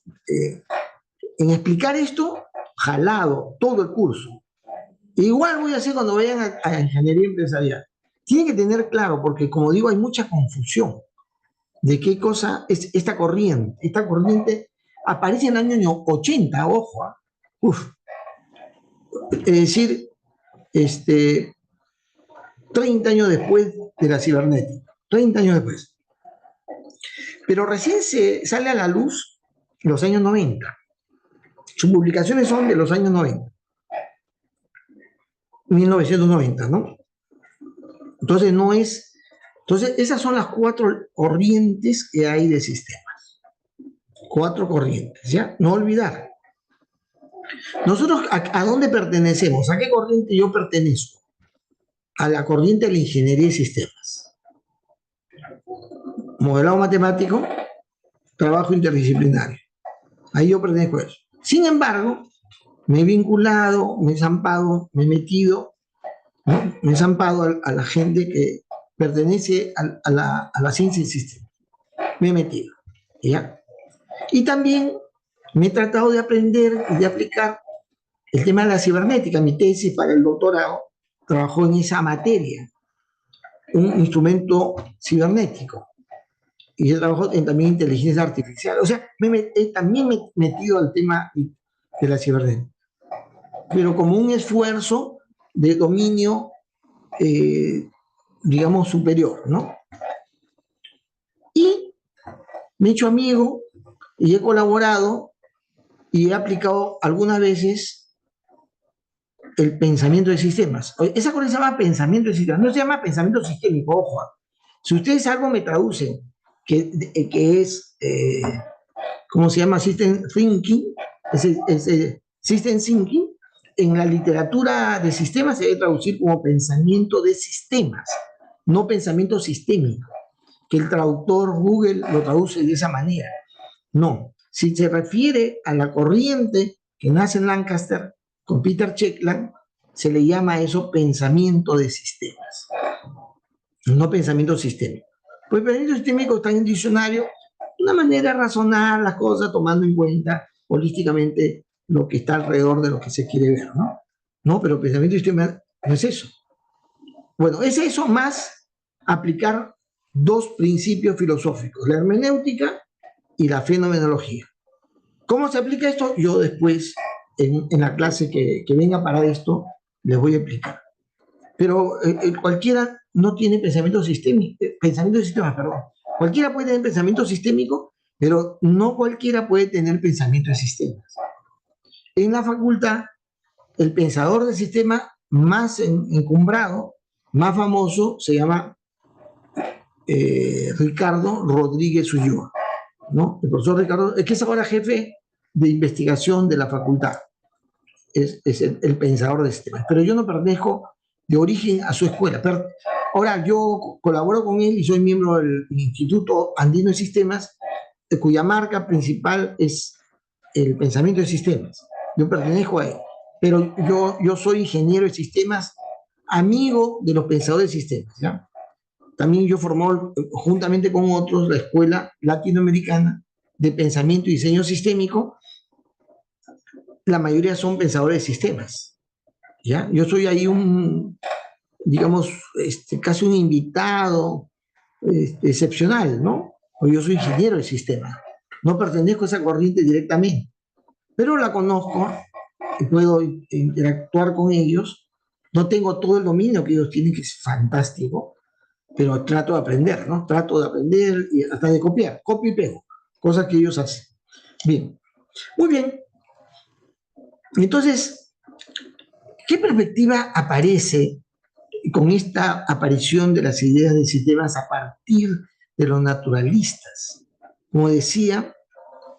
explicar esto, jalado todo el curso. Igual voy a hacer cuando vayan a ingeniería empresarial. Tienen que tener claro, porque como digo, hay mucha confusión de qué cosa es esta corriente. Esta corriente aparece en el año 80, ojo. Uf. Es decir, 30 años después de la cibernética. 30 años después. Pero recién se sale a la luz los años 90. Sus publicaciones son de los años 90, 1990, ¿no? Entonces no es... Entonces esas son las 4 corrientes que hay de sistemas. 4 corrientes, ¿ya? No olvidar. Nosotros, ¿a dónde pertenecemos? ¿A qué corriente yo pertenezco? A la corriente de la ingeniería de sistemas. Modelado matemático, trabajo interdisciplinario. Ahí yo pertenezco a eso. Sin embargo, me he vinculado, me he zampado, me he metido, ¿no? Me he zampado a la gente que pertenece a la ciencia del sistema. Me he metido, ¿ya? Y también me he tratado de aprender y de aplicar el tema de la cibernética. Mi tesis para el doctorado trabajó en esa materia, un instrumento cibernético. Y yo trabajo también en inteligencia artificial. O sea, también me he metido al tema de la cibernética. Pero como un esfuerzo de dominio, digamos, superior, ¿no? Y me he hecho amigo y he colaborado y he aplicado algunas veces el pensamiento de sistemas. Esa cosa se llama pensamiento de sistemas, no se llama pensamiento sistémico, ojo. Si ustedes algo me traducen, que es, ¿cómo se llama? System Thinking, System Thinking, en la literatura de sistemas se debe traducir como pensamiento de sistemas, no pensamiento sistémico, que el traductor Google lo traduce de esa manera. No, si se refiere a la corriente que nace en Lancaster con Peter Checkland, se le llama a eso pensamiento de sistemas, no pensamiento sistémico. Pues el pensamiento sistémico está en el diccionario, una manera de razonar las cosas tomando en cuenta holísticamente lo que está alrededor de lo que se quiere ver, ¿no? No, pero pensamiento sistémico no es eso. Bueno, es eso más aplicar 2 principios filosóficos, la hermenéutica y la fenomenología. ¿Cómo se aplica esto? Yo después, en la clase que venga para esto, les voy a explicar. Pero cualquiera no tiene pensamiento sistémico, pensamiento de sistemas, perdón. Cualquiera puede tener pensamiento sistémico, pero no cualquiera puede tener pensamiento de sistemas. En la facultad, el pensador de sistema más encumbrado, más famoso, se llama Ricardo Rodríguez Ulloa, ¿no? El profesor Ricardo, es que es ahora jefe de investigación de la facultad, es el pensador de sistemas, pero yo no pertenezco de origen a su escuela. Ahora yo colaboro con él y soy miembro del Instituto Andino de Sistemas, cuya marca principal es el pensamiento de sistemas. Yo pertenezco a él, pero yo soy ingeniero de sistemas, amigo de los pensadores de sistemas, ¿ya? También yo formó, juntamente con otros, la Escuela Latinoamericana de Pensamiento y Diseño Sistémico. La mayoría son pensadores de sistemas, ¿ya? Yo soy ahí digamos, casi un invitado excepcional, ¿no? Porque yo soy ingeniero de sistemas. No pertenezco a esa corriente directamente, pero la conozco y puedo interactuar con ellos. No tengo todo el dominio que ellos tienen, que es fantástico, pero trato de aprender, ¿no? Trato de aprender y hasta de copiar, copio y pego, cosas que ellos hacen. Bien, muy bien. Entonces, ¿qué perspectiva aparece con esta aparición de las ideas de sistemas a partir de los naturalistas? Como decía,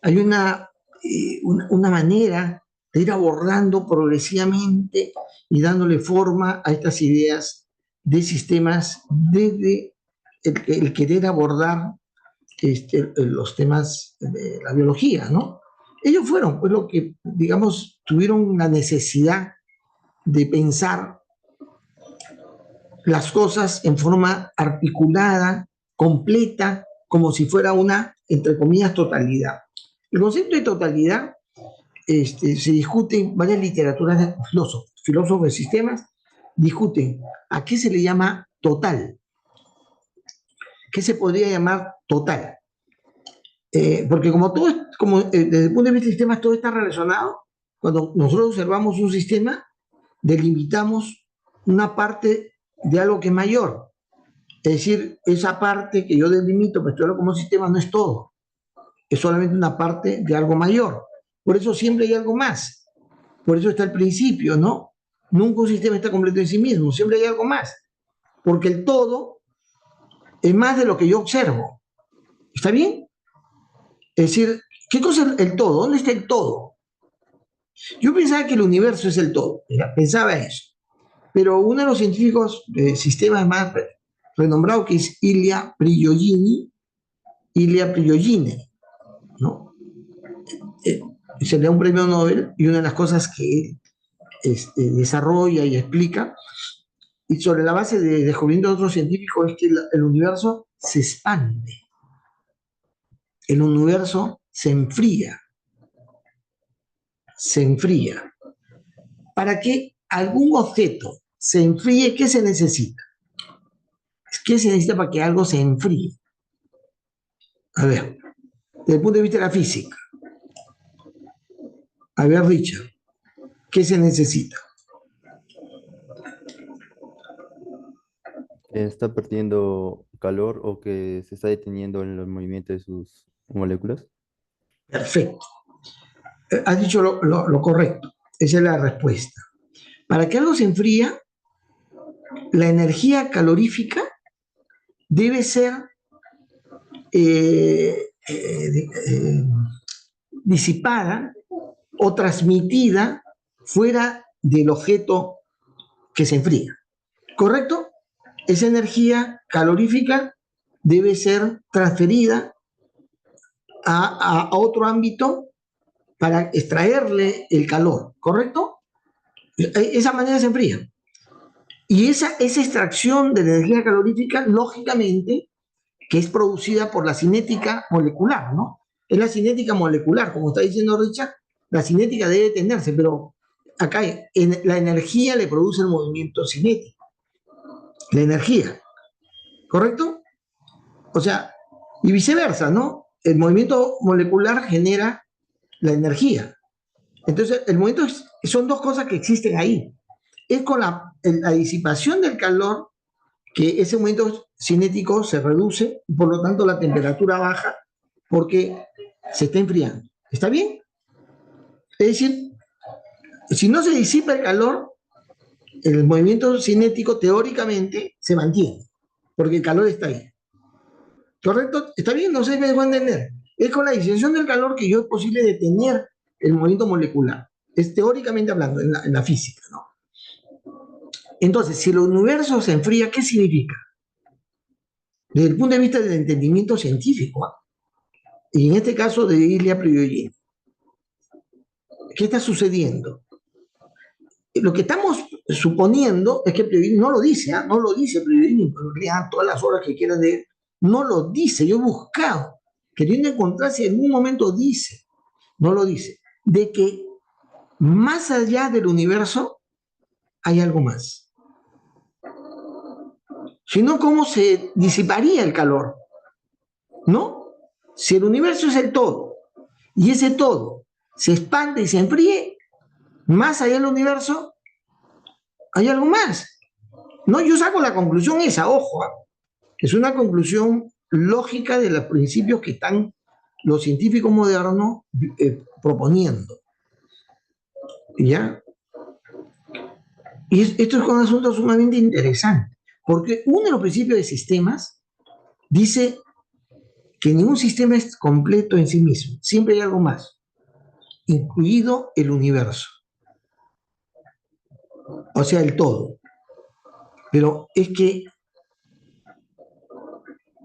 hay una manera de ir abordando progresivamente y dándole forma a estas ideas de sistemas desde el querer abordar los temas de la biología, ¿no? Ellos fueron, pues, lo que, digamos, tuvieron la necesidad de pensar las cosas en forma articulada, completa, como si fuera una, entre comillas, totalidad. El concepto de totalidad se discute en varias literaturas de filósofos de sistemas, discuten a qué se le llama total, qué se podría llamar total. Porque como todo, desde el punto de vista de sistemas, todo está relacionado. Cuando nosotros observamos un sistema, delimitamos una parte de algo que es mayor. Es decir, esa parte que yo delimito, pues todo como sistema no es todo. es solamente una parte de algo mayor. Por eso siempre hay algo más. Por eso está el principio, ¿no? Nunca un sistema está completo en sí mismo, siempre hay algo más. Porque el todo es más de lo que yo observo. ¿Está bien? Es decir, ¿qué cosa es el todo? ¿Dónde está el todo? Yo pensaba que el universo es el todo, ¿ya? Pensaba eso. Pero uno de los científicos de sistemas más renombrados, que es Ilya Prigogine, ¿no? Se le da un premio Nobel y una de las cosas que desarrolla y explica, y sobre la base de descubrimientos de otros científicos, es que el universo se expande, el universo se enfría. Para que algún objeto se enfríe, ¿qué se necesita? ¿Qué se necesita para que algo se enfríe? A ver, desde el punto de vista de la física. A ver, Richard, ¿qué se necesita? Que está perdiendo calor o que se está deteniendo en los movimientos de sus moléculas. Perfecto. Has dicho lo correcto. Esa es la respuesta. Para que algo se enfría, la energía calorífica debe ser disipada o transmitida fuera del objeto que se enfría. ¿Correcto? Esa energía calorífica debe ser transferida a otro ámbito para extraerle el calor. ¿Correcto? Esa manera se enfría. Y esa extracción de la energía calorífica, lógicamente, que es producida por la cinética molecular, ¿no? Es la cinética molecular, como está diciendo Richard, la cinética debe tenerse, pero acá la energía le produce el movimiento cinético. La energía, ¿correcto? O sea, y viceversa, ¿no? El movimiento molecular genera la energía. Entonces, el movimiento son dos cosas que existen ahí. Es con la disipación del calor que ese movimiento cinético se reduce y por lo tanto la temperatura baja porque se está enfriando. ¿Está bien? Es decir, si no se disipa el calor, el movimiento cinético teóricamente se mantiene porque el calor está ahí. ¿Correcto? ¿Está bien? No sé si me dejo entender. Es con la disipación del calor que yo es posible detener el movimiento molecular. Es teóricamente hablando, en la física, ¿no? Entonces, si el universo se enfría, ¿qué significa? Desde el punto de vista del entendimiento científico, y en este caso de Ilya Prigogine, ¿qué está sucediendo? Lo que estamos suponiendo es que Prigogine no lo dice, no lo dice Prigogine, pero lean todas las horas que quieran de él, no lo dice. Yo he buscado, queriendo encontrar si en algún momento dice, no lo dice, de que más allá del universo hay algo más. Si no, ¿cómo se disiparía el calor? ¿No? Si el universo es el todo, y ese todo se expande y se enfríe, más allá del universo hay algo más. No, yo saco la conclusión esa, ojo, es una conclusión lógica de los principios que están los científicos modernos proponiendo. ¿Ya? Y esto es un asunto sumamente interesante, porque uno de los principios de sistemas dice que ningún sistema es completo en sí mismo, siempre hay algo más, incluido el universo, o sea, el todo. Pero es que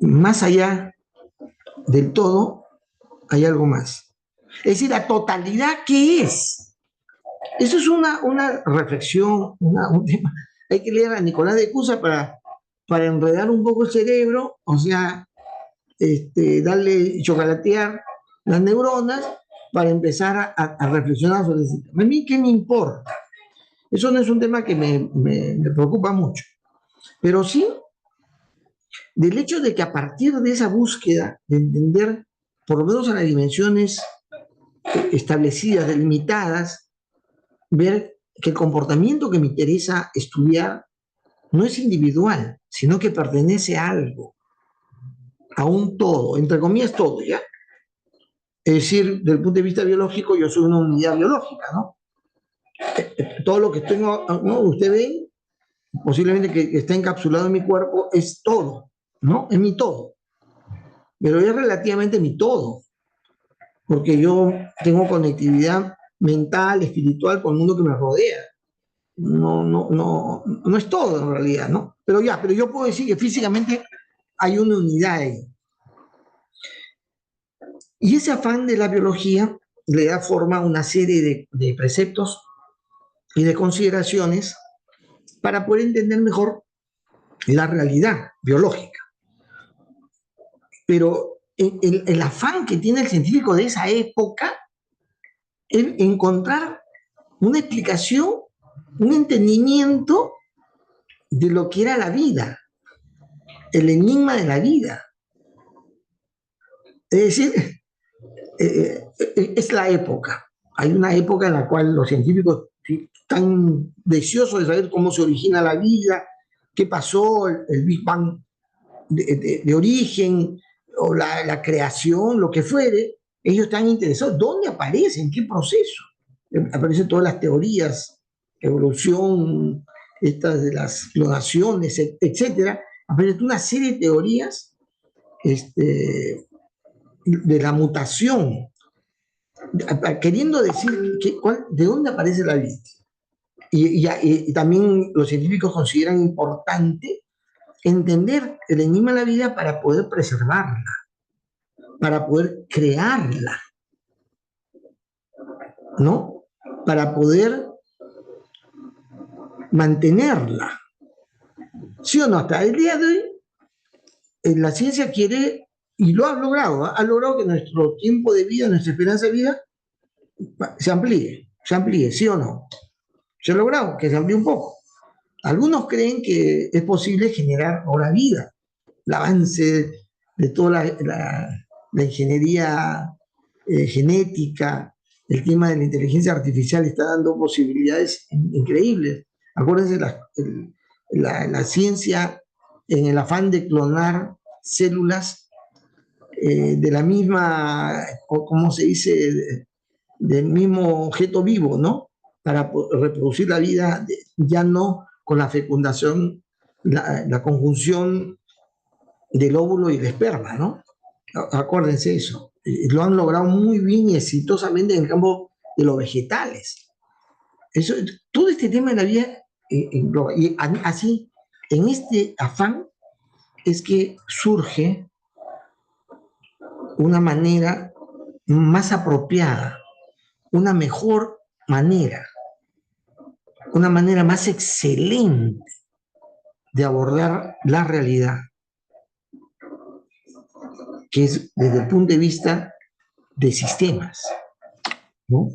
más allá del todo hay algo más. Es decir, la totalidad, ¿qué es? Eso es una reflexión, un tema. Hay que leer a Nicolás de Cusa para enredar un poco el cerebro, o sea, darle chocolatear las neuronas para empezar a reflexionar sobre eso. A mí, ¿qué me importa? Eso no es un tema que me preocupa mucho. Pero sí, del hecho de que a partir de esa búsqueda de entender, por lo menos en las dimensiones establecidas, delimitadas, ver que el comportamiento que me interesa estudiar no es individual, sino que pertenece a algo, a un todo, entre comillas todo, ¿ya? Es decir, desde el punto de vista biológico, yo soy una unidad biológica, ¿no? Todo lo que tengo, ¿no? Usted ve, posiblemente que está encapsulado en mi cuerpo, es todo, ¿no? Es mi todo. Pero es relativamente mi todo, porque yo tengo conectividad mental, espiritual con el mundo que me rodea. No es todo en realidad, ¿no? Pero yo puedo decir que físicamente hay una unidad ahí. Y ese afán de la biología le da forma a una serie de preceptos y de consideraciones para poder entender mejor la realidad biológica. Pero el afán que tiene el científico de esa época es encontrar una explicación, un entendimiento de lo que era la vida, el enigma de la vida. Es decir, es la época. Hay una época en la cual los científicos están deseosos de saber cómo se origina la vida, qué pasó, el Big Bang de origen, o la creación, lo que fuere. Ellos están interesados. ¿Dónde aparece? ¿En qué proceso? Aparecen todas las teorías, evolución, estas de las clonaciones, etcétera. Aparece una serie de teorías de la mutación, queriendo decir de dónde aparece la vida. Y también los científicos consideran importante entender el enigma de la vida para poder preservarla, para poder crearla, ¿no? Para poder mantenerla. ¿Sí o no? Hasta el día de hoy, la ciencia quiere, y lo ha logrado, ha logrado que nuestro tiempo de vida, nuestra esperanza de vida, se amplíe, ¿sí o no? Se ha logrado que se amplíe un poco. Algunos creen que es posible generar ahora vida. El avance de toda la ingeniería genética, el tema de la inteligencia artificial está dando posibilidades increíbles. Acuérdense, la ciencia, en el afán de clonar células de la misma, ¿cómo se dice?, del mismo objeto vivo, ¿no? Para reproducir la vida, ya no con la fecundación, la conjunción del óvulo y el esperma, ¿no? Acuérdense eso. Lo han logrado muy bien y exitosamente en el campo de los vegetales. Eso, todo este tema de la vida, y así, en este afán, es que surge una manera más apropiada, una mejor manera, una manera más excelente de abordar la realidad, que es desde el punto de vista de sistemas, ¿no?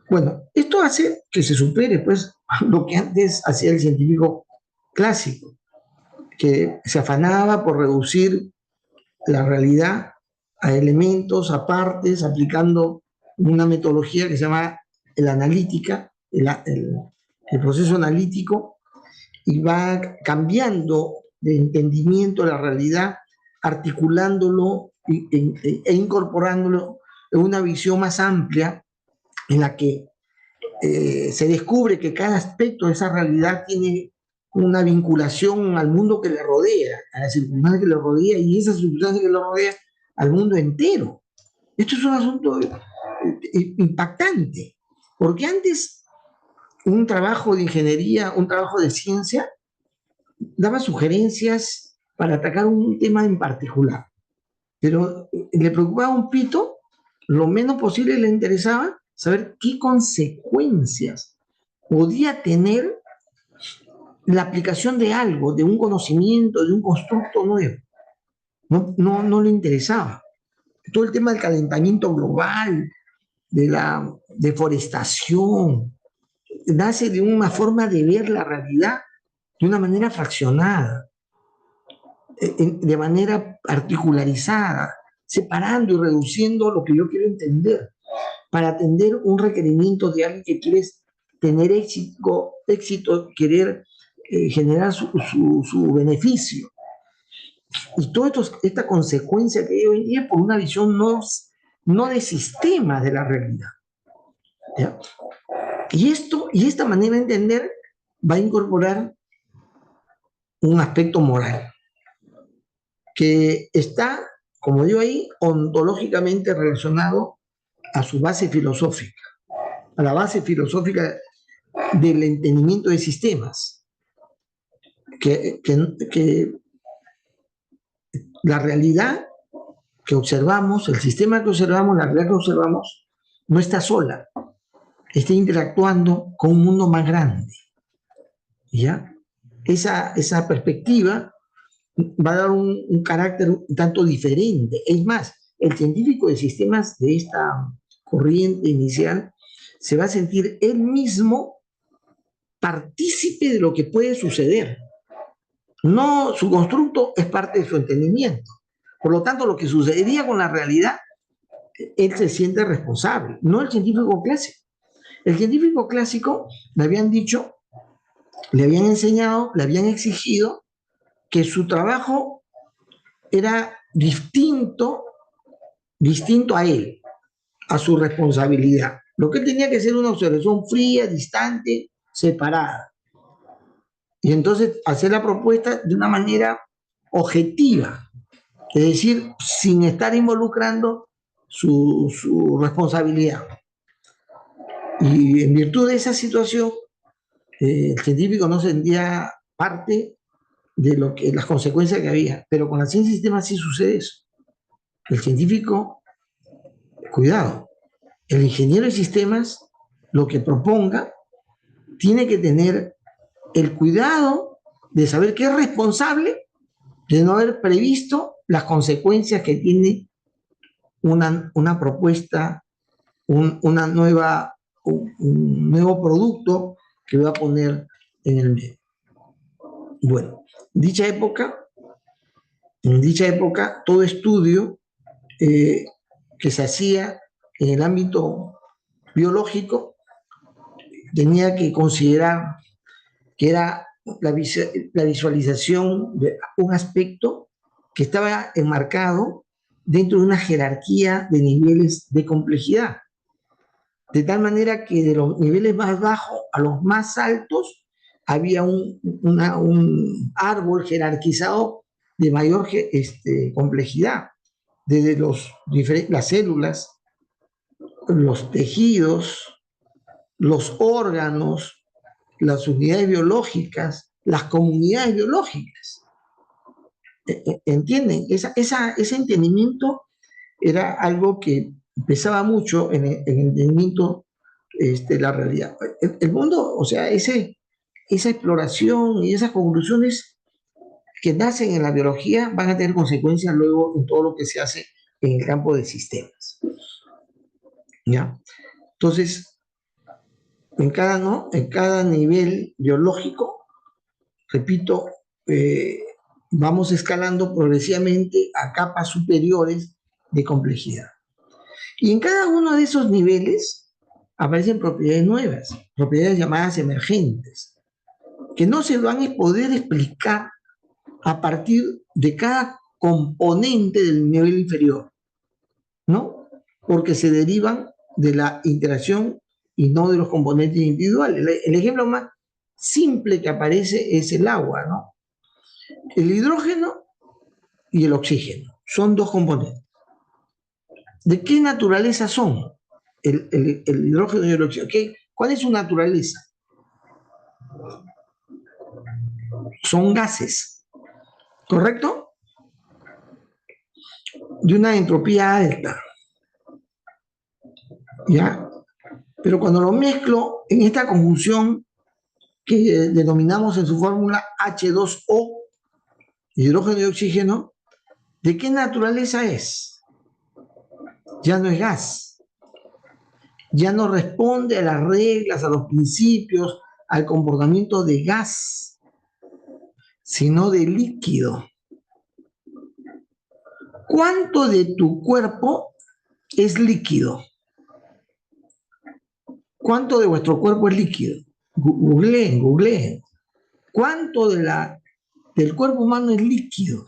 Bueno, esto hace que se supere, pues, lo que antes hacía el científico clásico, que se afanaba por reducir la realidad a elementos, a partes, aplicando una metodología que se llama la analítica, el proceso analítico, y va cambiando de entendimiento de la realidad, articulándolo e incorporándolo en una visión más amplia en la que se descubre que cada aspecto de esa realidad tiene una vinculación al mundo que le rodea, a la circunstancia que le rodea, y esa circunstancia que le rodea al mundo entero. Esto es un asunto impactante, porque antes un trabajo de ingeniería, un trabajo de ciencia, daba sugerencias para atacar un tema en particular, pero le preocupaba un pito, lo menos posible le interesaba saber qué consecuencias podía tener la aplicación de algo, de un conocimiento, de un constructo nuevo. No le interesaba. Todo el tema del calentamiento global, de la deforestación, nace de una forma de ver la realidad de una manera fraccionada, de manera particularizada, separando y reduciendo lo que yo quiero entender, para atender un requerimiento de alguien que quiere tener éxito, querer generar su beneficio. Y toda esta consecuencia que hay hoy en día por una visión no de sistemas de la realidad. ¿Ya? Y esta manera de entender va a incorporar un aspecto moral que está, como digo ahí, ontológicamente relacionado a su base filosófica, a la base filosófica del entendimiento de sistemas, que la realidad que observamos, el sistema que observamos, la realidad que observamos, no está sola, está interactuando con un mundo más grande. ¿Ya? Esa perspectiva va a dar un carácter un tanto diferente. Es más, el científico de sistemas de esta corriente inicial se va a sentir él mismo partícipe de lo que puede suceder. No, su constructo es parte de su entendimiento. Por lo tanto, lo que sucedería con la realidad, él se siente responsable, no el científico clásico. El científico clásico le habían dicho, le habían enseñado, le habían exigido que su trabajo era distinto a él, a su responsabilidad. Lo que él tenía que hacer una observación fría, distante, separada. Y entonces hacer la propuesta de una manera objetiva, es decir, sin estar involucrando su responsabilidad. Y en virtud de esa situación, el científico no sentía parte de las consecuencias que había, pero con la ciencia de sistemas sí sucede eso. El científico, cuidado, el ingeniero de sistemas, lo que proponga, tiene que tener el cuidado de saber que es responsable de no haber previsto las consecuencias que tiene una propuesta, un nuevo producto que va a poner en el medio. Bueno, en dicha época, todo estudio que se hacía en el ámbito biológico tenía que considerar que era la visualización de un aspecto que estaba enmarcado dentro de una jerarquía de niveles de complejidad. De tal manera que de los niveles más bajos a los más altos había un árbol jerarquizado de mayor complejidad, desde las células, los tejidos, los órganos, las unidades biológicas, las comunidades biológicas. ¿Entienden? Ese entendimiento era algo que pesaba mucho en el entendimiento de la realidad. El mundo, o sea, esa exploración y esas conclusiones que nacen en la biología van a tener consecuencias luego en todo lo que se hace en el campo de sistemas. ¿Ya? Entonces, en cada nivel biológico, repito, vamos escalando progresivamente a capas superiores de complejidad. Y en cada uno de esos niveles aparecen propiedades nuevas, propiedades llamadas emergentes, que no se van a poder explicar a partir de cada componente del nivel inferior, ¿no? Porque se derivan de la interacción y no de los componentes individuales. El ejemplo más simple que aparece es el agua, ¿no? El hidrógeno y el oxígeno son dos componentes. ¿De qué naturaleza son el hidrógeno y el oxígeno? ¿Cuál es su naturaleza? Son gases, ¿correcto? De una entropía alta. ¿Ya? Pero cuando lo mezclo en esta conjunción que denominamos en su fórmula H2O, hidrógeno y oxígeno, ¿de qué naturaleza es? Ya no es gas. Ya no responde a las reglas, a los principios, al comportamiento de gas, sino de líquido. ¿Cuánto de tu cuerpo es líquido? ¿Cuánto de vuestro cuerpo es líquido? Googleen. ¿Cuánto del cuerpo humano es líquido?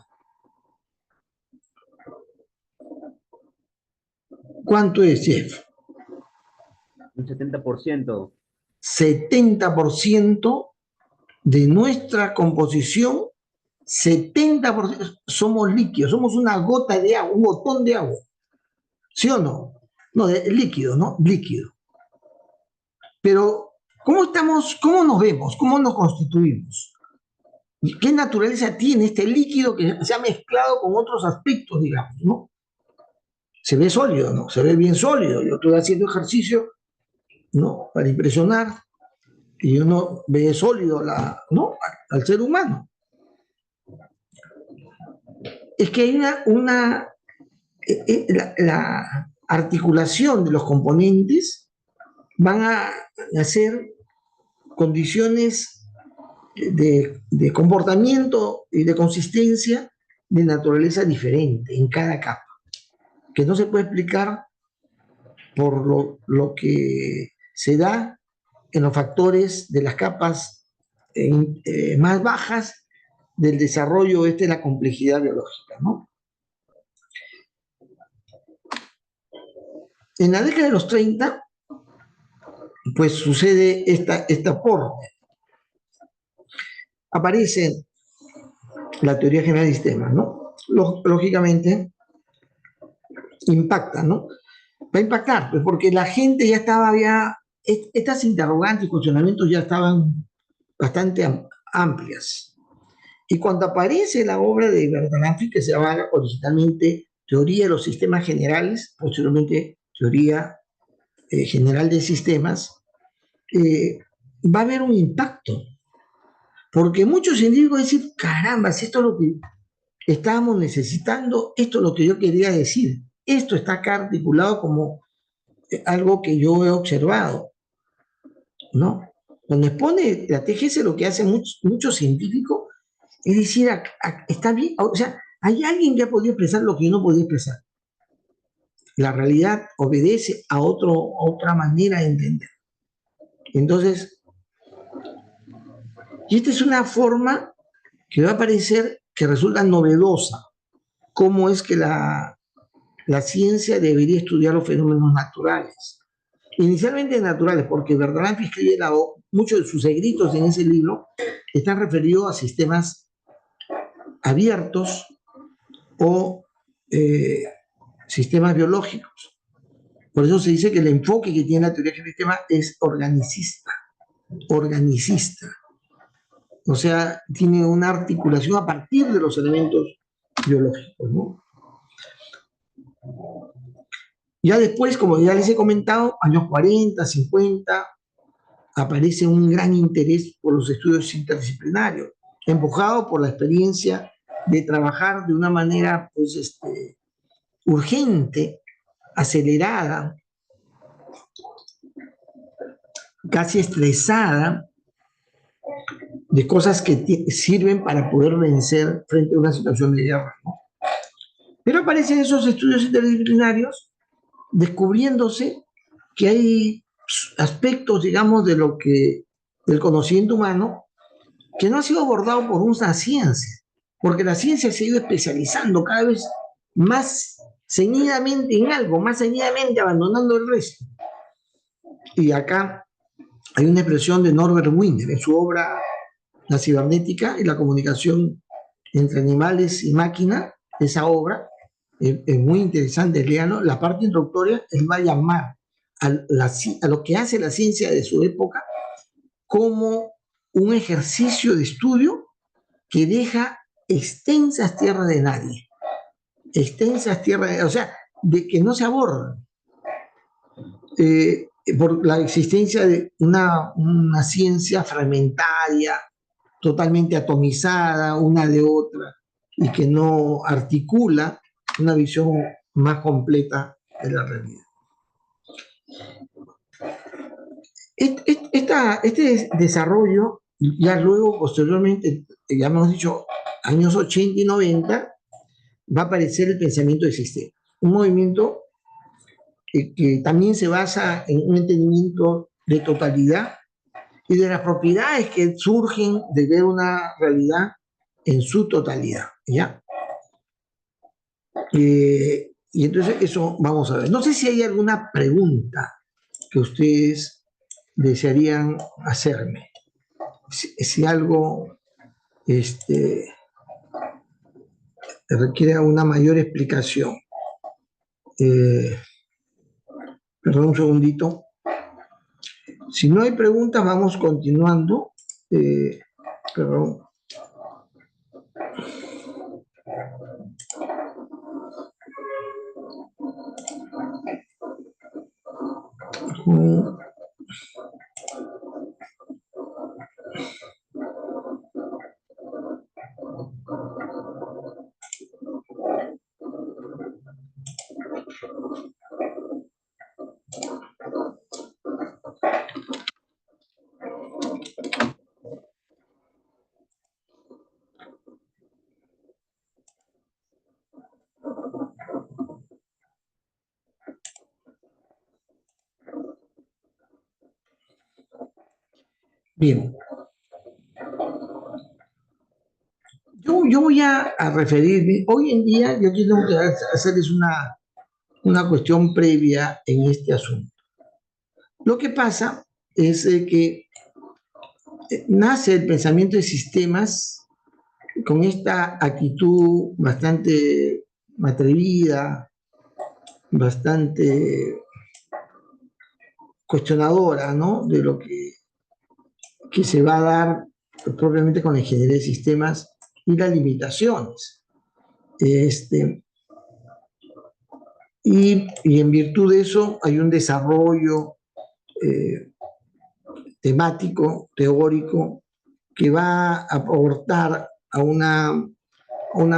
¿Cuánto es, Jeff? Un 70%. 70% de nuestra composición, 70% somos líquidos, somos una gota de agua, un botón de agua. ¿Sí o no? No, líquido, ¿no? Líquido. Pero, ¿cómo estamos, cómo nos vemos, cómo nos constituimos? ¿Qué naturaleza tiene este líquido que se ha mezclado con otros aspectos, digamos, ¿no? Se ve sólido, ¿no? Se ve bien sólido. Yo estoy haciendo ejercicio, ¿no? Para impresionar, y uno ve sólido, ¿no? Al ser humano. Es que hay la articulación de los componentes van a hacer condiciones de comportamiento y de consistencia de naturaleza diferente en cada capa, que no se puede explicar por lo que se da en los factores de las capas más bajas del desarrollo de la complejidad biológica, ¿no? En la década de los 30, pues sucede esta aporte. Aparece la teoría general de sistemas, ¿no? Lógicamente, impacta, ¿no? Va a impactar, pues porque la gente ya estaba, estas interrogantes y cuestionamientos ya estaban bastante amplias. Y cuando aparece la obra de Bertalanffy, que se llama originalmente Teoría de los Sistemas Generales, posteriormente Teoría General de Sistemas, va a haber un impacto. Porque muchos científicos dicen, caramba, si esto es lo que estábamos necesitando, esto es lo que yo quería decir. Esto está acá articulado como algo que yo he observado, ¿no? Cuando expone la TGS, lo que hacen muchos científicos es decir, está bien, o sea, hay alguien que ha podido expresar lo que yo no podía expresar. La realidad obedece a otra manera de entender. Entonces, y esta es una forma que va a parecer que resulta novedosa. ¿Cómo es que la ciencia debería estudiar los fenómenos naturales? Inicialmente naturales, porque Bertalanffy escribe muchos de sus escritos en ese libro están referidos a sistemas abiertos o sistemas biológicos. Por eso se dice que el enfoque que tiene la teoría del sistema es organicista. O sea, tiene una articulación a partir de los elementos biológicos, ¿no? Ya después, como ya les he comentado, años 40, 50, aparece un gran interés por los estudios interdisciplinarios, empujado por la experiencia de trabajar de una manera, pues, urgente, acelerada, casi estresada, de cosas que sirven para poder vencer frente a una situación de guerra, ¿no? Pero aparecen esos estudios interdisciplinarios descubriéndose que hay aspectos, digamos, del conocimiento humano que no ha sido abordado por una ciencia, porque la ciencia se ha ido especializando cada vez más ceñidamente en algo, más ceñidamente abandonando el resto. Y acá hay una expresión de Norbert Wiener en su obra La cibernética y la comunicación entre animales y máquina. Esa obra es muy interesante, léanlo. La parte introductoria él va a llamar a lo que hace la ciencia de su época como un ejercicio de estudio que deja extensas tierras de nadie. Extensas tierras, o sea, de que no se abordan. Por la existencia de una ciencia fragmentaria, totalmente atomizada una de otra, y que no articula una visión más completa de la realidad. Este desarrollo, ya luego, posteriormente, ya hemos dicho, años 80 y 90, va a aparecer el pensamiento de sistema. Un movimiento que también se basa en un entendimiento de totalidad y de las propiedades que surgen de ver una realidad en su totalidad, ¿ya? Y entonces eso vamos a ver. No sé si hay alguna pregunta que ustedes desearían hacerme. Si algo requiere una mayor explicación. Perdón un segundito. Si no hay preguntas, vamos continuando. Perdón. Bien. Yo voy a referirme, hoy en día yo tengo que hacerles una cuestión previa en este asunto. Lo que pasa es que nace el pensamiento de sistemas con esta actitud bastante atrevida, bastante cuestionadora, ¿no? De lo que se va a dar propiamente con la ingeniería de sistemas y las limitaciones. Y en virtud de eso hay un desarrollo temático, teórico, que va a aportar a un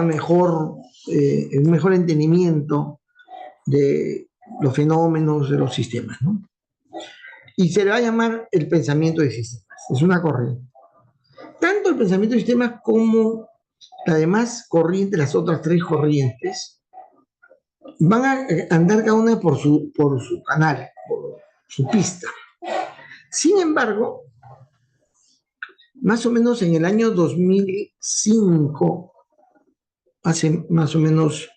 mejor entendimiento de los fenómenos de los sistemas, ¿no? Y se le va a llamar el pensamiento de sistemas. Es una corriente. Tanto el pensamiento de sistemas como las demás corrientes, las otras tres corrientes, van a andar cada una por su canal, por su pista. Sin embargo, más o menos en el año 2005, hace más o menos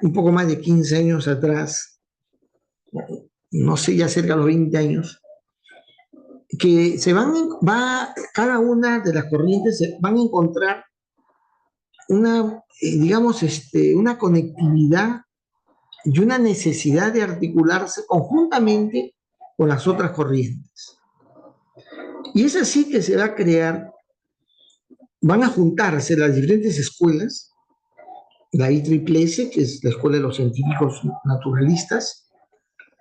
un poco más de 15 años atrás, no sé, ya cerca de los 20 años, que cada una de las corrientes se van a encontrar una conectividad y una necesidad de articularse conjuntamente con las otras corrientes. Y es así que se va a crear, van a juntarse las diferentes escuelas, la IEEE, que es la Escuela de los Científicos Naturalistas,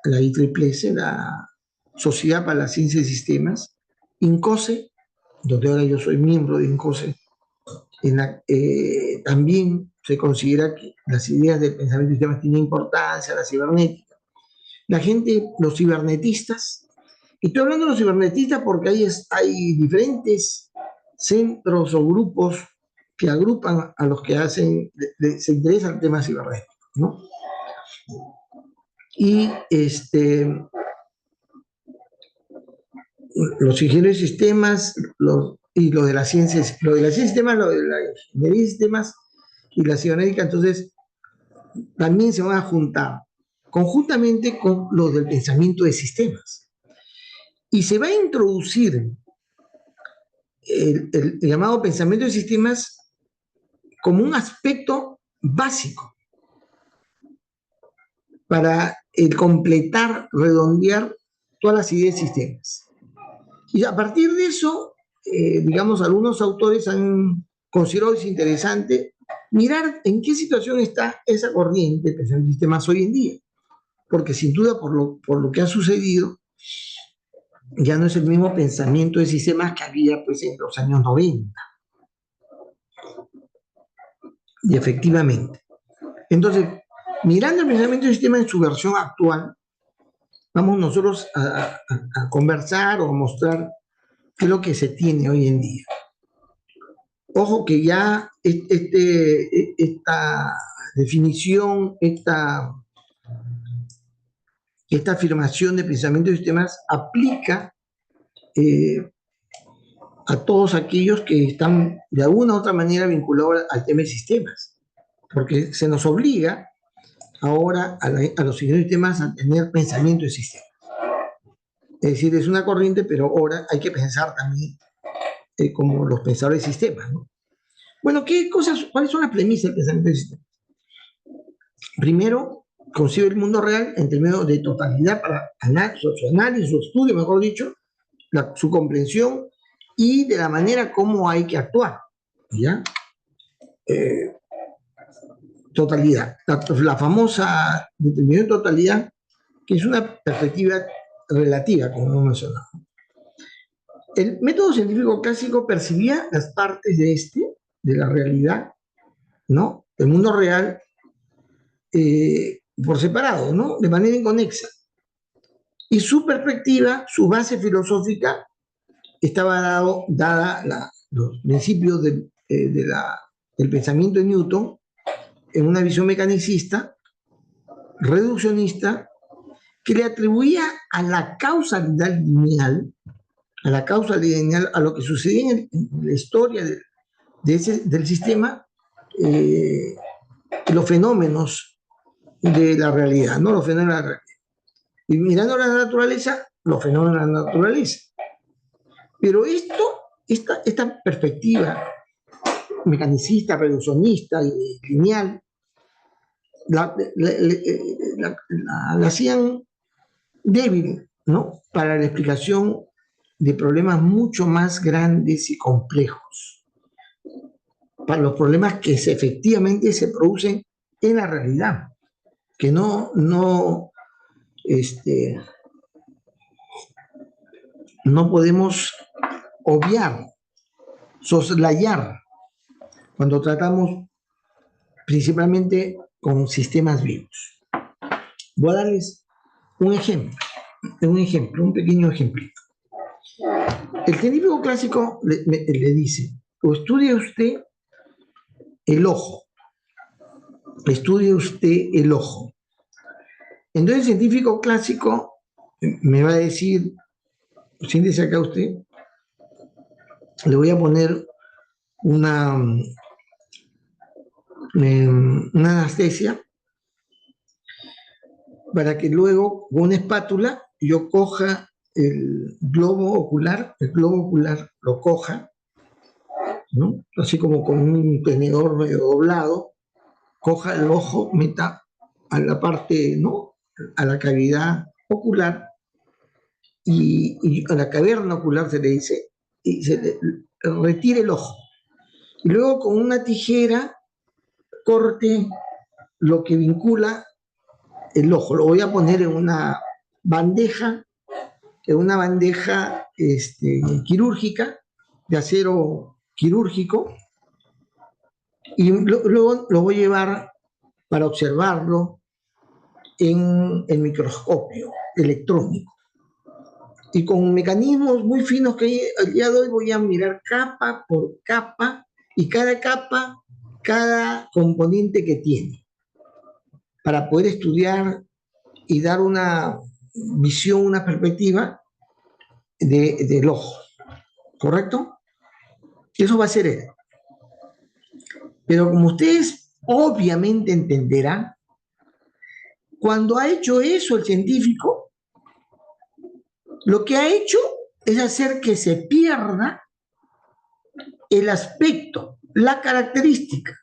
la IEEE, la Sociedad para la Ciencia de Sistemas, INCOSE, donde ahora yo soy miembro de INCOSE. También se considera que las ideas del pensamiento de sistemas tienen importancia, la cibernética. Los cibernetistas, y estoy hablando de los cibernetistas porque hay diferentes centros o grupos que agrupan a los que se interesa el tema cibernético, ¿no? Y los ingenieros de sistemas, y lo de las ciencias, lo de la ciencia de sistemas, lo de la ingeniería de sistemas y la cibernética, entonces también se van a juntar conjuntamente con los del pensamiento de sistemas. Y se va a introducir el llamado pensamiento de sistemas como un aspecto básico para completar, redondear todas las ideas de sistemas. Y a partir de eso, algunos autores han considerado es interesante mirar en qué situación está esa corriente de pensamiento de sistemas hoy en día. Porque sin duda, por lo que ha sucedido, ya no es el mismo pensamiento de sistemas que había pues, en los años 90. Y efectivamente. Entonces, mirando el pensamiento de sistemas en su versión actual, vamos nosotros a conversar o a mostrar qué es lo que se tiene hoy en día. Ojo que ya esta definición, esta afirmación de pensamiento de sistemas aplica a todos aquellos que están de alguna u otra manera vinculados al tema de sistemas, porque se nos obliga ahora a los ingenieros de sistemas a tener pensamiento de sistema. Es decir, es una corriente, pero ahora hay que pensar también como los pensadores de sistemas, ¿no? Bueno, ¿cuáles son las premisas del pensamiento de sistemas? Primero, concibe el mundo real en términos de totalidad para su análisis, su estudio, mejor dicho, su comprensión y de la manera como hay que actuar, ¿ya? Totalidad, la famosa determinación de totalidad, que es una perspectiva relativa, como hemos mencionado. El método científico clásico percibía las partes de la realidad, ¿no? El mundo real, por separado, ¿no? De manera inconexa. Y su perspectiva, su base filosófica, estaba dada los principios del pensamiento de Newton en una visión mecanicista, reduccionista, que le atribuía a la causalidad lineal, a lo que sucedía en la historia del sistema, los fenómenos de la realidad, ¿no? Los fenómenos de la realidad. Y mirando la naturaleza, los fenómenos de la naturaleza. Pero esta perspectiva mecanicista, reduccionista y lineal, la hacían débil, ¿no? Para la explicación de problemas mucho más grandes y complejos, para los problemas que efectivamente se producen en la realidad, que no podemos obviar, soslayar, cuando tratamos principalmente con sistemas vivos. Voy a darles un ejemplo, un pequeño ejemplito. El científico clásico le dice, o estudie usted el ojo, Entonces el científico clásico me va a decir, siéntese acá usted, le voy a poner una anestesia para que luego con una espátula yo coja el globo ocular lo coja, ¿no? Así como con un tenedor medio doblado, coja el ojo, meta a la parte, ¿no? A la cavidad ocular y a la caverna ocular se le dice, y se le retire el ojo. Y luego con una tijera corte lo que vincula el ojo. Lo voy a poner en una bandeja, quirúrgica, de acero quirúrgico, y luego lo voy a llevar para observarlo en el microscopio electrónico. Y con mecanismos muy finos que hay al día de hoy voy a mirar capa por capa, y cada capa, cada componente que tiene, para poder estudiar y dar una visión, una perspectiva del ojo. ¿Correcto? Eso va a ser él. Pero como ustedes obviamente entenderán, cuando ha hecho eso el científico, lo que ha hecho es hacer que se pierda el aspecto, la característica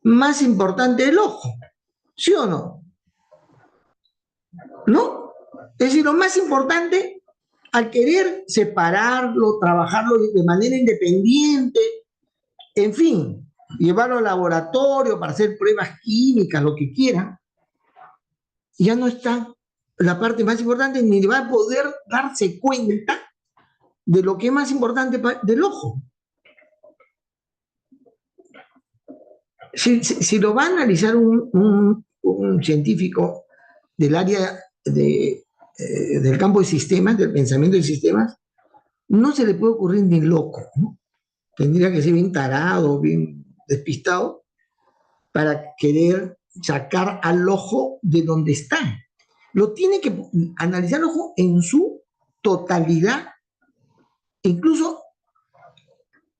más importante del ojo. ¿Sí o no? ¿No? Es decir, lo más importante, al querer separarlo, trabajarlo de manera independiente, en fin, llevarlo al laboratorio para hacer pruebas químicas, lo que quieran, ya no está la parte más importante, ni va a poder darse cuenta de lo que es más importante del ojo. Si lo va a analizar un científico del área del campo de sistemas, del pensamiento de sistemas, no se le puede ocurrir ni loco, ¿no? Tendría que ser bien tarado, bien despistado, para querer sacar al ojo de donde está. Lo tiene que analizar el ojo en su totalidad, incluso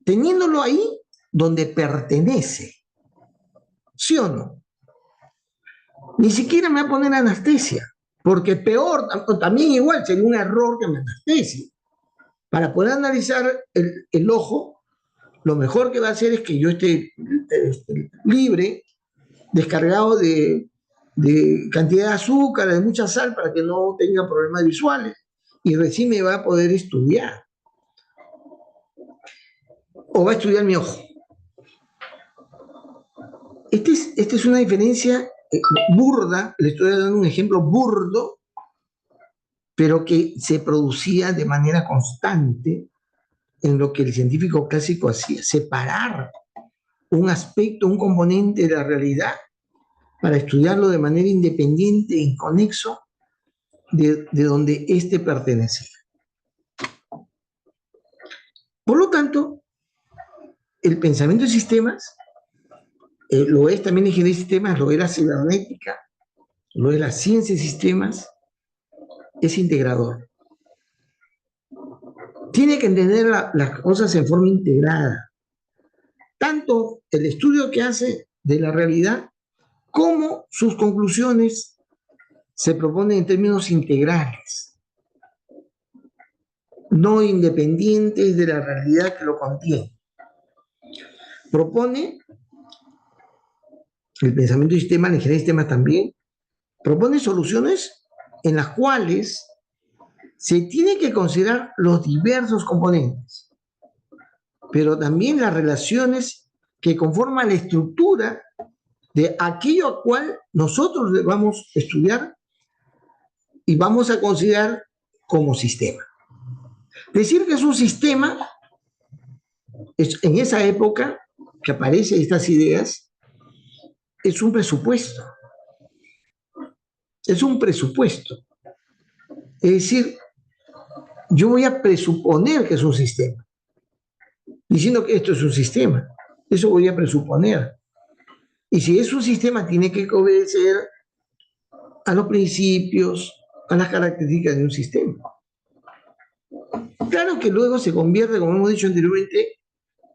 teniéndolo ahí donde pertenece. ¿Sí o no? Ni siquiera me va a poner anestesia, porque peor, también igual sería un error que me anestesie. Para poder analizar el ojo, lo mejor que va a hacer es que yo esté libre, descargado de cantidad de azúcar, de mucha sal, para que no tenga problemas visuales, y recién me va a poder estudiar. O va a estudiar mi ojo. Esta es una diferencia burda, le estoy dando un ejemplo burdo, pero que se producía de manera constante en lo que el científico clásico hacía, separar un aspecto, un componente de la realidad para estudiarlo de manera independiente e inconexo de donde éste pertenecía. Por lo tanto, el pensamiento de sistemas lo es también la ingeniería de sistemas, lo es la cibernética, lo es la ciencia de sistemas, es integrador. Tiene que entender las cosas en forma integrada. Tanto el estudio que hace de la realidad como sus conclusiones se proponen en términos integrales, no independientes de la realidad que lo contiene. Propone, el pensamiento de sistemas, la ingeniería de sistemas también, propone soluciones en las cuales se tiene que considerar los diversos componentes, pero también las relaciones que conforman la estructura de aquello a cual nosotros vamos a estudiar y vamos a considerar como sistema. Decir que es un sistema, en esa época que aparecen estas ideas, es un presupuesto. Es un presupuesto. Es decir, yo voy a presuponer que es un sistema. Diciendo que esto es un sistema. Eso voy a presuponer. Y si es un sistema, tiene que obedecer a los principios, a las características de un sistema. Claro que luego se convierte, como hemos dicho anteriormente,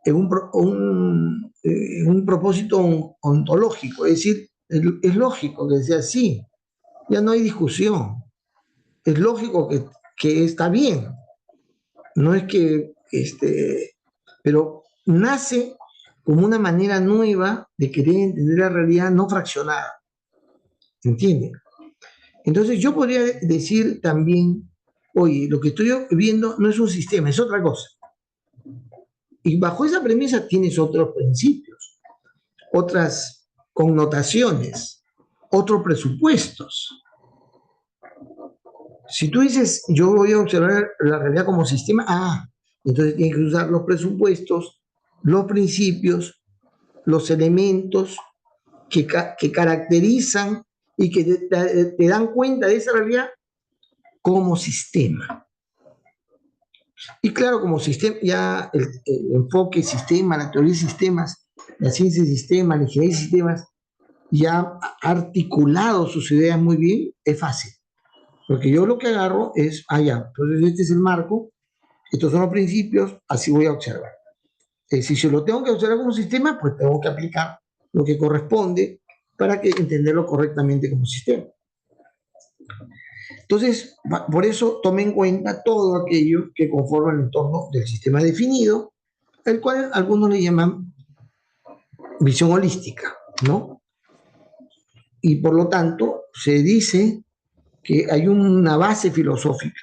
en un propósito ontológico. Es decir, es lógico que sea así. Ya no hay discusión. Es lógico que está bien. No es que, pero nace como una manera nueva de querer entender la realidad no fraccionada. ¿Entienden? Entonces yo podría decir también, oye, lo que estoy viendo no es un sistema, es otra cosa. Y bajo esa premisa tienes otros principios, otras connotaciones, otros presupuestos. Si tú dices, yo voy a observar la realidad como sistema, entonces tienes que usar los presupuestos, los principios, los elementos que caracterizan y que te dan cuenta de esa realidad como sistema. Y claro, como sistema, ya el enfoque sistema, la teoría de sistemas, la ciencia de sistemas, la ingeniería de sistemas, ya ha articulado sus ideas muy bien, es fácil. Porque yo lo que agarro es, entonces este es el marco, estos son los principios, así voy a observar. Si yo lo tengo que observar como sistema, pues tengo que aplicar lo que corresponde para entenderlo correctamente como sistema. Entonces, por eso tome en cuenta todo aquello que conforma el entorno del sistema definido, el cual algunos le llaman visión holística, ¿no? Y por lo tanto, se dice que hay una base filosófica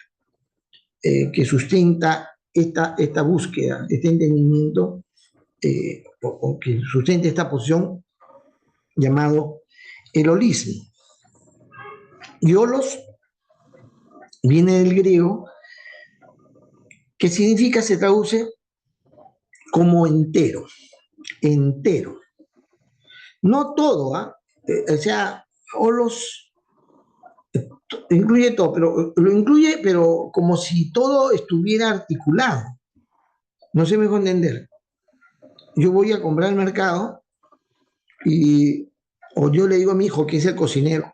que sustenta esta búsqueda, este entendimiento, o que sustenta esta posición llamado el holismo. Y holos viene del griego, que significa, se traduce como entero, entero. No todo, o sea, holos incluye todo, pero lo incluye, pero como si todo estuviera articulado. No sé, me dejo entender. Yo voy a comprar al mercado o yo le digo a mi hijo, que es el cocinero,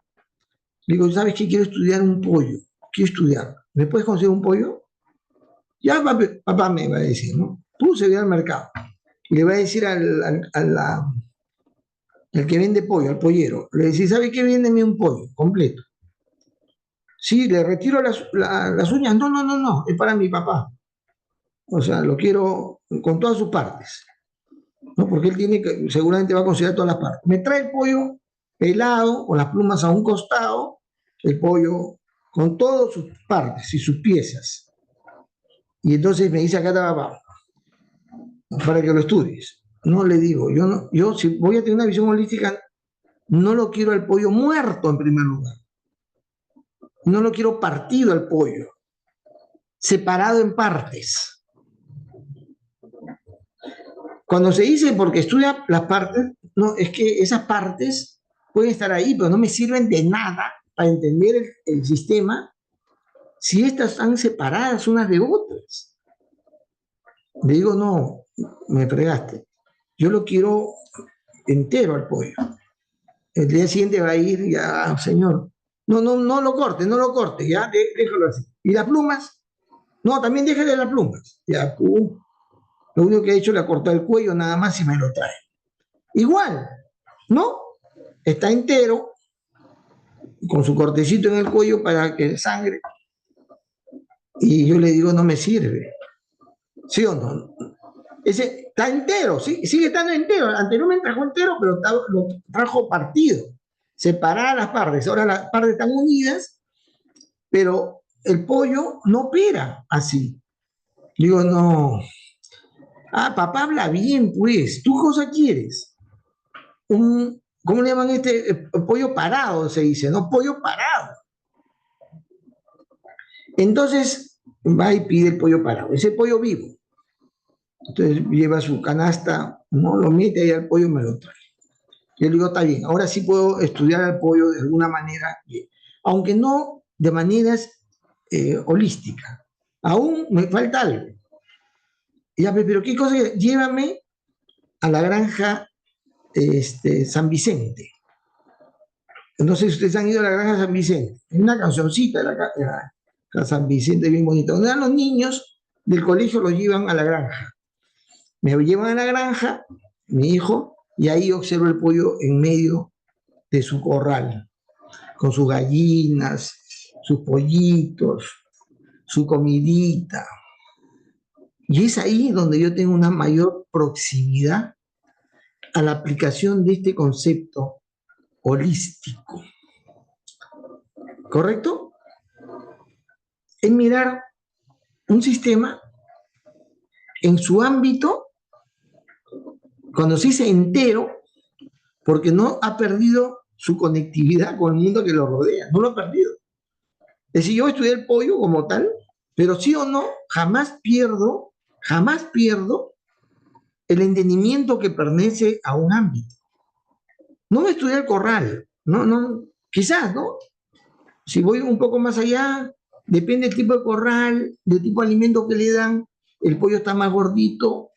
le digo, ¿sabes qué? Quiero estudiar un pollo. Quiero estudiar. ¿Me puedes conseguir un pollo? Ya, papá me va a decir, ¿no? Tú se va al mercado. Y le va a decir el que vende pollo, al pollero. Le decía, ¿sabe qué? Véndeme un pollo completo. Sí, le retiro las uñas. No, no, no, no, es para mi papá. O sea, lo quiero con todas sus partes, ¿no? Porque él tiene que, seguramente va a considerar todas las partes. Me trae el pollo pelado, con las plumas a un costado, el pollo con todas sus partes y sus piezas. Y entonces me dice, acá está papá, para que lo estudies. No le digo, yo no, yo si voy a tener una visión holística, no lo quiero al pollo muerto en primer lugar. No lo quiero partido al pollo, separado en partes. Cuando se dice porque estudia las partes, no, es que esas partes pueden estar ahí, pero no me sirven de nada para entender el sistema si estas están separadas unas de otras. Le digo, no, me fregaste. Yo lo quiero entero al pollo. El día siguiente va a ir, ya, señor. No, no, no lo corte, no lo corte, ya, déjalo así. ¿Y las plumas? No, también déjale las plumas. Ya, lo único que ha hecho le ha cortado el cuello nada más y me lo trae. Igual, ¿no? Está entero, con su cortecito en el cuello para que sangre. Y yo le digo, no me sirve. ¿Sí o no? Ese está entero, ¿sí? Sigue estando entero. Anteriormente trajo entero, pero lo trajo partido. Separadas las partes. Ahora las partes están unidas, pero el pollo no opera así. Digo, no. Ah, papá habla bien, pues. ¿Tú cosa quieres? ¿Cómo le llaman este? Pollo parado, se dice, ¿no? Pollo parado. Entonces va y pide el pollo parado, ese pollo vivo. Entonces lleva su canasta, no lo mete ahí al pollo y me lo trae. Yo le digo, está bien, ahora sí puedo estudiar al pollo de alguna manera, aunque no de maneras holísticas. Aún me falta algo. Ya, pero ¿qué cosa? Llévame a la granja San Vicente. No sé si ustedes han ido a la granja San Vicente. Es una cancioncita de la San Vicente bien bonita. Donde los niños del colegio los llevan a la granja. Me llevan a la granja, mi hijo, y ahí observo el pollo en medio de su corral, con sus gallinas, sus pollitos, su comidita. Y es ahí donde yo tengo una mayor proximidad a la aplicación de este concepto holístico. ¿Correcto? Es mirar un sistema en su ámbito, cuando se dice entero, porque no ha perdido su conectividad con el mundo que lo rodea, no lo ha perdido. Es decir, yo estudié el pollo como tal, pero sí o no, jamás pierdo el entendimiento que pertenece a un ámbito. No me estudié el corral, no, quizás, ¿no? Si voy un poco más allá, depende del tipo de corral, del tipo de alimento que le dan, el pollo está más gordito,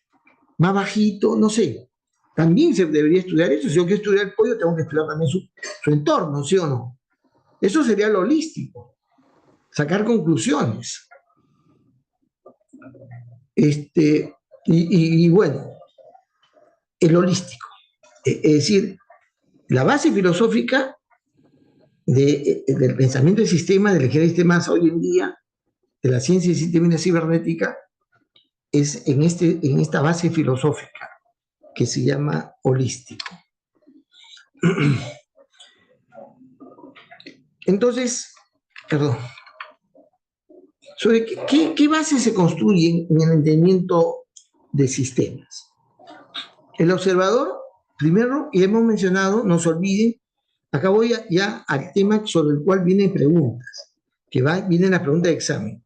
más bajito, no sé. También se debería estudiar eso. Si yo quiero estudiar el pollo, tengo que estudiar también su entorno, ¿sí o no? Eso sería lo holístico, sacar conclusiones. Y bueno, el holístico. Es decir, la base filosófica del pensamiento de sistema, de la ingeniería de sistemas hoy en día, de la ciencia de sistemas y la cibernética, es en esta base filosófica que se llama holístico. Entonces, perdón, ¿sobre qué bases se construyen en el entendimiento de sistemas? El observador, primero, y hemos mencionado, no se olviden, acá voy ya al tema sobre el cual vienen preguntas, vienen las preguntas de examen.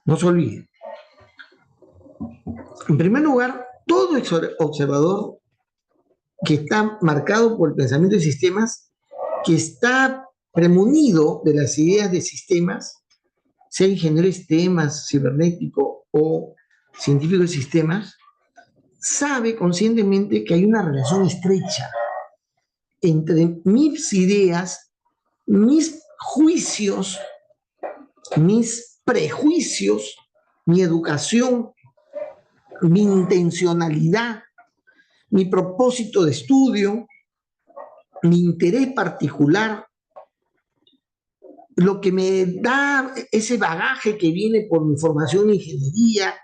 No se olviden. En primer lugar, todo observador que está marcado por el pensamiento de sistemas, que está premunido de las ideas de sistemas, sea ingeniero de sistemas, cibernético o científico de sistemas, sabe conscientemente que hay una relación estrecha entre mis ideas, mis juicios, mis prejuicios, mi educación, mi intencionalidad, mi propósito de estudio, mi interés particular, lo que me da ese bagaje que viene por mi formación en ingeniería,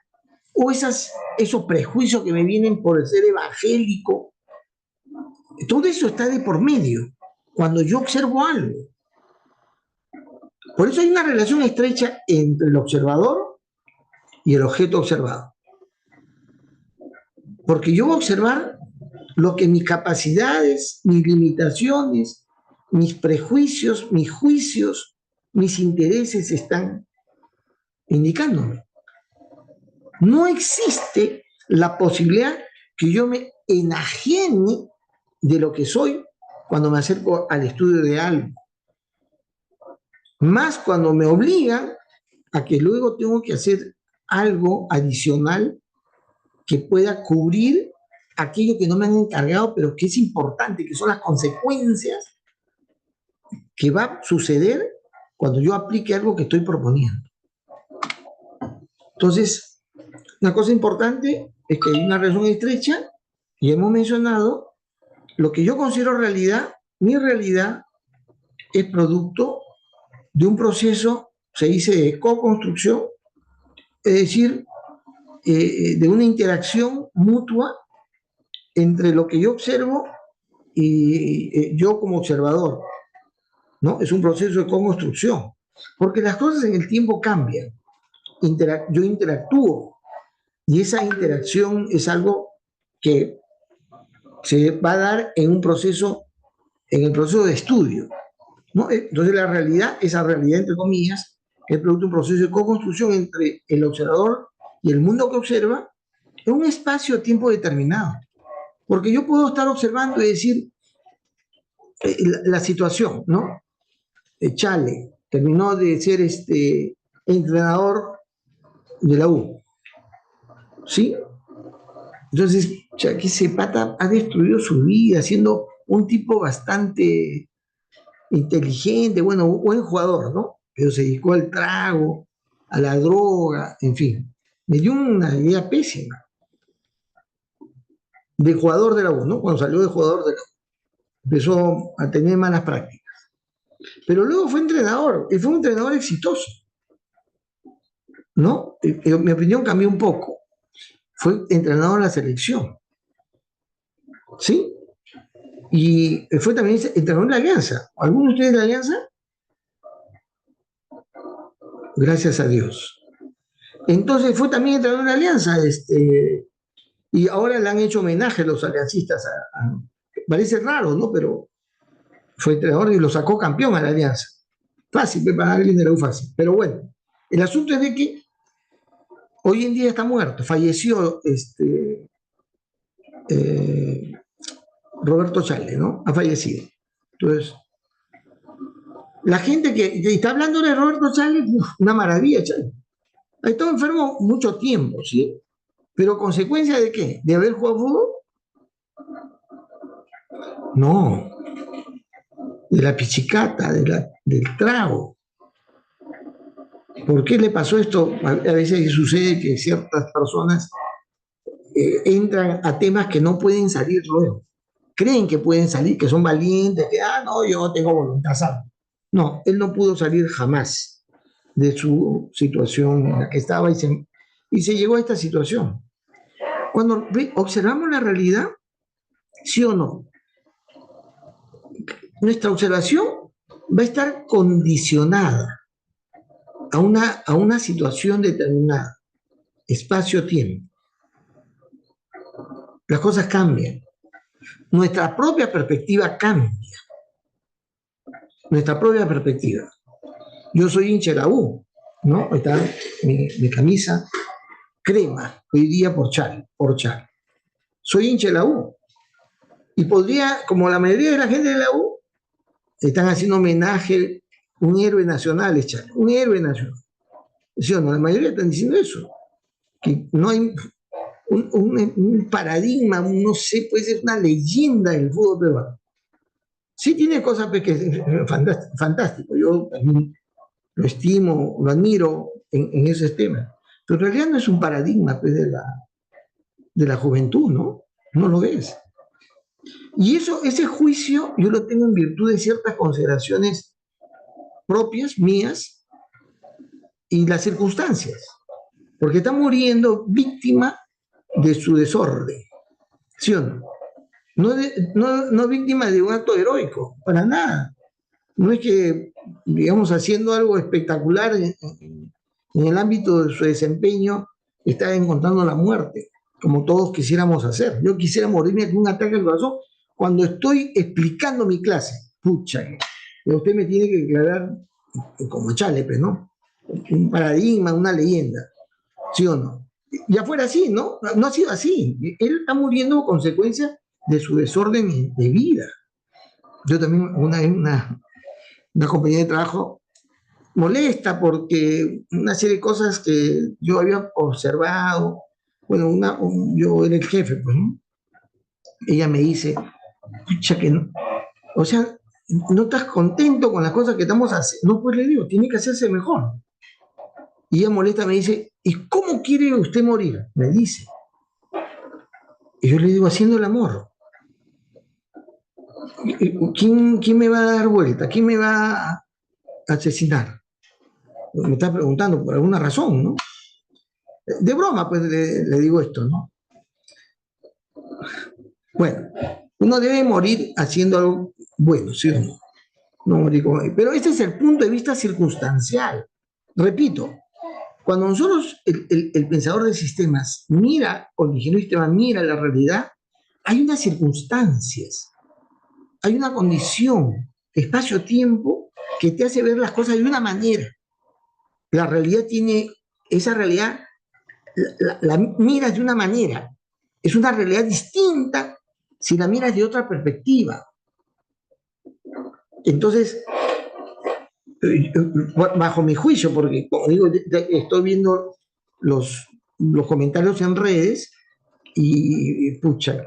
o esos prejuicios que me vienen por el ser evangélico, todo eso está de por medio cuando yo observo algo. Por eso hay una relación estrecha entre el observador y el objeto observado. Porque yo voy a observar lo que mis capacidades, mis limitaciones, mis prejuicios, mis juicios, mis intereses están indicándome. No existe la posibilidad que yo me enajene de lo que soy cuando me acerco al estudio de algo. Más cuando me obligan a que luego tengo que hacer algo adicional que pueda cubrir aquello que no me han encargado, pero que es importante, que son las consecuencias que va a suceder cuando yo aplique algo que estoy proponiendo. Entonces, una cosa importante es que hay una relación estrecha y hemos mencionado lo que yo considero realidad. Mi realidad es producto de un proceso, se dice, de co-construcción, es decir, de una interacción mutua entre lo que yo observo y yo como observador, ¿no? Es un proceso de co-construcción, porque las cosas en el tiempo cambian. Yo interactúo y esa interacción es algo que se va a dar en un proceso, en el proceso de estudio, ¿no? Entonces la realidad, esa realidad entre comillas, es producto de un proceso de co-construcción entre el observador y el mundo que observa en un espacio-tiempo determinado. Porque yo puedo estar observando y decir la situación, ¿no? Chale terminó de ser entrenador de la U, ¿sí? Entonces, que ese pata ha destruido su vida siendo un tipo bastante inteligente, bueno, buen jugador, ¿no? Pero se dedicó al trago, a la droga, en fin. Me dio una idea pésima de jugador de la U, ¿no? Cuando salió de jugador de la U, empezó a tener malas prácticas. Pero luego fue entrenador, y fue un entrenador exitoso, ¿no? Mi opinión cambió un poco. Fue entrenador de la selección, ¿sí? Y fue también entrenador de la Alianza. ¿Alguno de ustedes de la Alianza? Gracias a Dios. Entonces fue también entrenador de la Alianza, y ahora le han hecho homenaje a los aliancistas. Parece raro, ¿no? Pero fue entrenador y lo sacó campeón a la Alianza. Fácil, para alguien de la U fácil. Pero bueno, el asunto es de que hoy en día está muerto. Falleció Roberto Chale, ¿no? Ha fallecido. Entonces, la gente que está hablando de Roberto Chale, una maravilla, Chale. Ha estado enfermo mucho tiempo, ¿sí? ¿Pero consecuencia de qué? ¿De haber jugado fútbol? No. De la pichicata, del trago. ¿Por qué le pasó esto? A veces sucede que ciertas personas entran a temas que no pueden salir luego. Creen que pueden salir, que son valientes, que, no, yo tengo voluntad sana. No, él no pudo salir jamás de su situación en la que estaba y se llegó a esta situación. Cuando observamos la realidad, ¿sí o no? Nuestra observación va a estar condicionada a una situación determinada, espacio-tiempo. Las cosas cambian. Nuestra propia perspectiva cambia. Nuestra propia perspectiva. Yo soy hincha de la U, ¿no? Ahí está mi camisa crema, hoy día por Chal. Soy hincha de la U. Y podría, como la mayoría de la gente de la U, están haciendo homenaje, un héroe nacional, es Chal, un héroe nacional. ¿Sí o no? La mayoría están diciendo eso. Que no hay un paradigma, no sé, puede ser una leyenda del fútbol peruano. Sí tiene cosas que es fantástico. Yo también lo estimo, lo admiro en esos temas. Pero en realidad no es un paradigma pues, de la juventud, ¿no? No lo es. Y ese juicio yo lo tengo en virtud de ciertas consideraciones propias, mías, y las circunstancias. Porque está muriendo víctima de su desorden, ¿sí o no? No víctima de un acto heroico, para nada. No es que, digamos, haciendo algo espectacular en el ámbito de su desempeño, está encontrando la muerte, como todos quisiéramos hacer. Yo quisiera morirme con un ataque al corazón cuando estoy explicando mi clase. Pucha, usted me tiene que declarar como Chalepe, ¿no? Un paradigma, una leyenda, ¿sí o no? Ya fuera así, ¿no? No ha sido así. Él está muriendo a consecuencia de su desorden de vida. Yo también, una compañía de trabajo molesta porque una serie de cosas que yo había observado, bueno, yo era el jefe, pues, ¿no? Ella me dice, pucha, que no, o sea, no estás contento con las cosas que estamos haciendo. No, pues le digo, tiene que hacerse mejor. Y ella molesta, me dice, ¿y cómo quiere usted morir? Me dice. Y yo le digo, haciendo el amor. ¿Quién me va a dar vuelta? ¿Quién me va a asesinar? Me está preguntando por alguna razón, ¿no? De broma, pues le digo esto, ¿no? Bueno, uno debe morir haciendo algo bueno, ¿sí o no? No morir como... Pero este es el punto de vista circunstancial. Repito, cuando nosotros, el pensador de sistemas mira, o el ingeniero de sistemas mira la realidad, hay unas circunstancias, hay una condición, espacio-tiempo, que te hace ver las cosas de una manera. La realidad tiene, esa realidad la miras de una manera, es una realidad distinta si la miras de otra perspectiva. Entonces, bajo mi juicio, porque como digo, estoy viendo los comentarios en redes y pucha,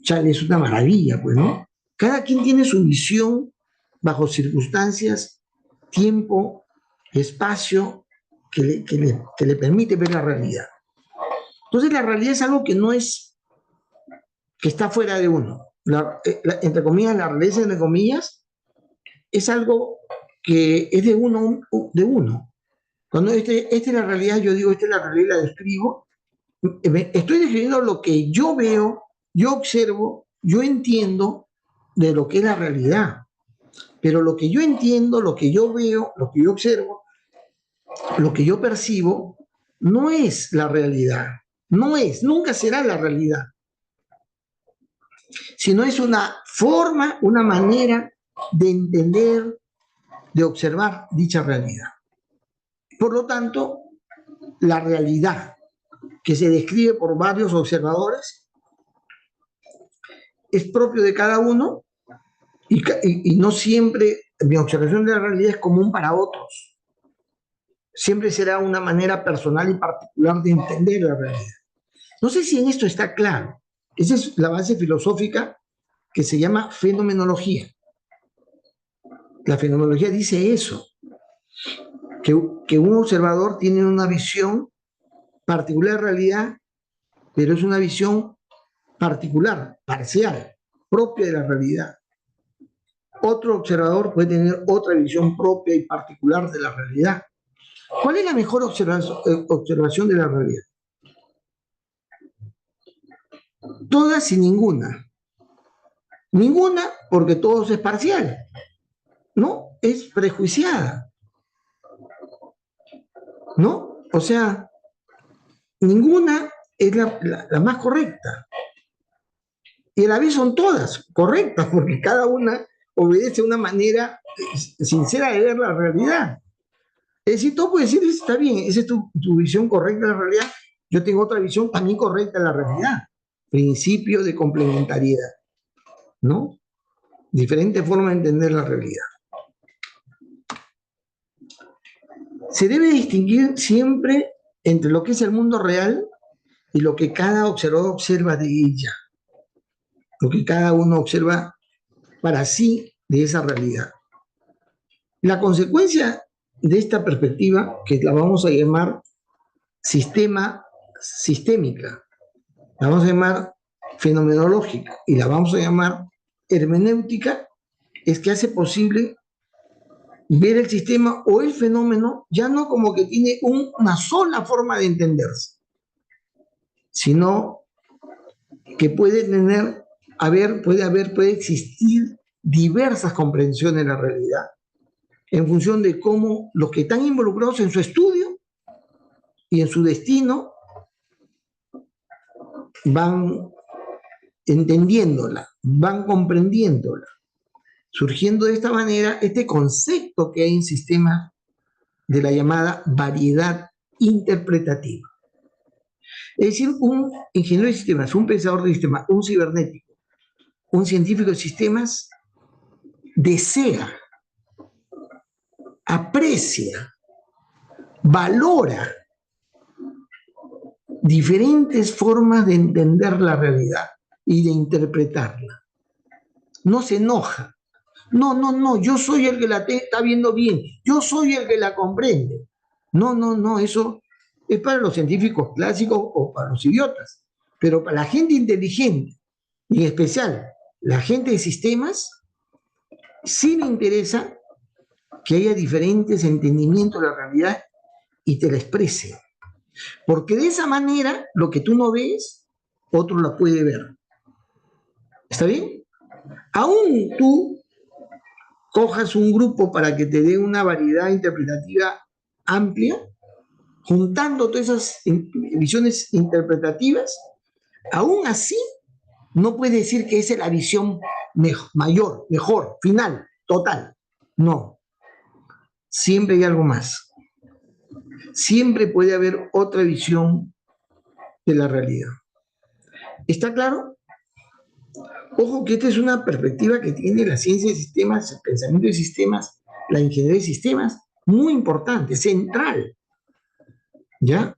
Chale, es una maravilla, pues, ¿no? Cada quien tiene su visión bajo circunstancias, tiempo, espacio, que le permite ver la realidad. Entonces la realidad es algo que no es, que está fuera de uno. Entre comillas, la realidad, entre comillas, es algo que es de uno. Cuando esta es la realidad, yo digo, esta es la realidad, la describo. Estoy describiendo lo que yo veo, yo observo, yo entiendo de lo que es la realidad. Pero lo que yo entiendo, lo que yo veo, lo que yo observo, lo que yo percibo, no es la realidad. No es, nunca será la realidad. Sino es una forma, una manera de entender, de observar dicha realidad. Por lo tanto, la realidad que se describe por varios observadores es propio de cada uno y no siempre mi observación de la realidad es común para otros. Siempre será una manera personal y particular de entender la realidad. No sé si en esto está claro. Esa es la base filosófica que se llama fenomenología. La fenomenología dice eso, que un observador tiene una visión particular de realidad, pero es una visión particular, parcial, propia de la realidad. Otro observador puede tener otra visión propia y particular de la realidad. ¿Cuál es la mejor observación de la realidad? Todas y ninguna. Ninguna porque todo es parcial, ¿no? Es prejuiciada, ¿no? O sea, ninguna es la más correcta. Y a la vez son todas correctas, porque cada una obedece a una manera sincera de ver la realidad. Es decir, todo puede decir, está bien, esa es tu visión correcta de la realidad, yo tengo otra visión también correcta de la realidad. Principio de complementariedad, ¿no? Diferente forma de entender la realidad. Se debe distinguir siempre entre lo que es el mundo real y lo que cada observador observa de ella. Lo que cada uno observa para sí de esa realidad. La consecuencia de esta perspectiva, que la vamos a llamar sistémica, la vamos a llamar fenomenológica y la vamos a llamar hermenéutica, es que hace posible ver el sistema o el fenómeno ya no como que tiene una sola forma de entenderse, sino que puede puede existir diversas comprensiones de la realidad en función de cómo los que están involucrados en su estudio y en su destino van entendiéndola, van comprendiéndola, surgiendo de esta manera este concepto que hay en sistemas de la llamada variedad interpretativa. Es decir, un ingeniero de sistemas, un pensador de sistemas, un cibernético, un científico de sistemas desea, aprecia, valora diferentes formas de entender la realidad y de interpretarla. No se enoja. No, yo soy el que la está viendo bien, yo soy el que la comprende. No, eso es para los científicos clásicos o para los idiotas, pero para la gente inteligente, y en especial la gente de sistemas, sí le interesa que haya diferentes entendimientos de la realidad y te la exprese. Porque de esa manera, lo que tú no ves, otro la puede ver. ¿Está bien? Aún tú cojas un grupo para que te dé una variedad interpretativa amplia, juntando todas esas visiones interpretativas, aún así no puedes decir que esa es la visión mayor, mejor, final, total. No, siempre hay algo más. Siempre puede haber otra visión de la realidad. ¿Está claro? Ojo que esta es una perspectiva que tiene la ciencia de sistemas, el pensamiento de sistemas, la ingeniería de sistemas, muy importante, central. ¿Ya?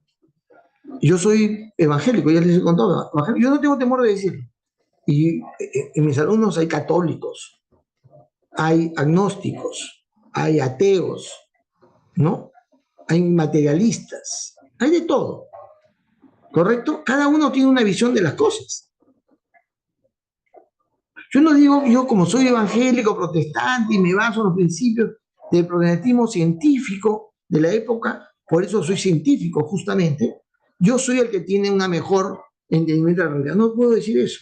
Yo soy evangélico, ya les he contado. Yo no tengo temor de decirlo. Y en mis alumnos hay católicos, hay agnósticos, hay ateos, ¿no? Hay materialistas, hay de todo. ¿Correcto? Cada uno tiene una visión de las cosas. Yo no digo, yo como soy evangélico, protestante y me baso en los principios del protestantismo científico de la época, por eso soy científico justamente, yo soy el que tiene una mejor entendimiento de la realidad. No puedo decir eso.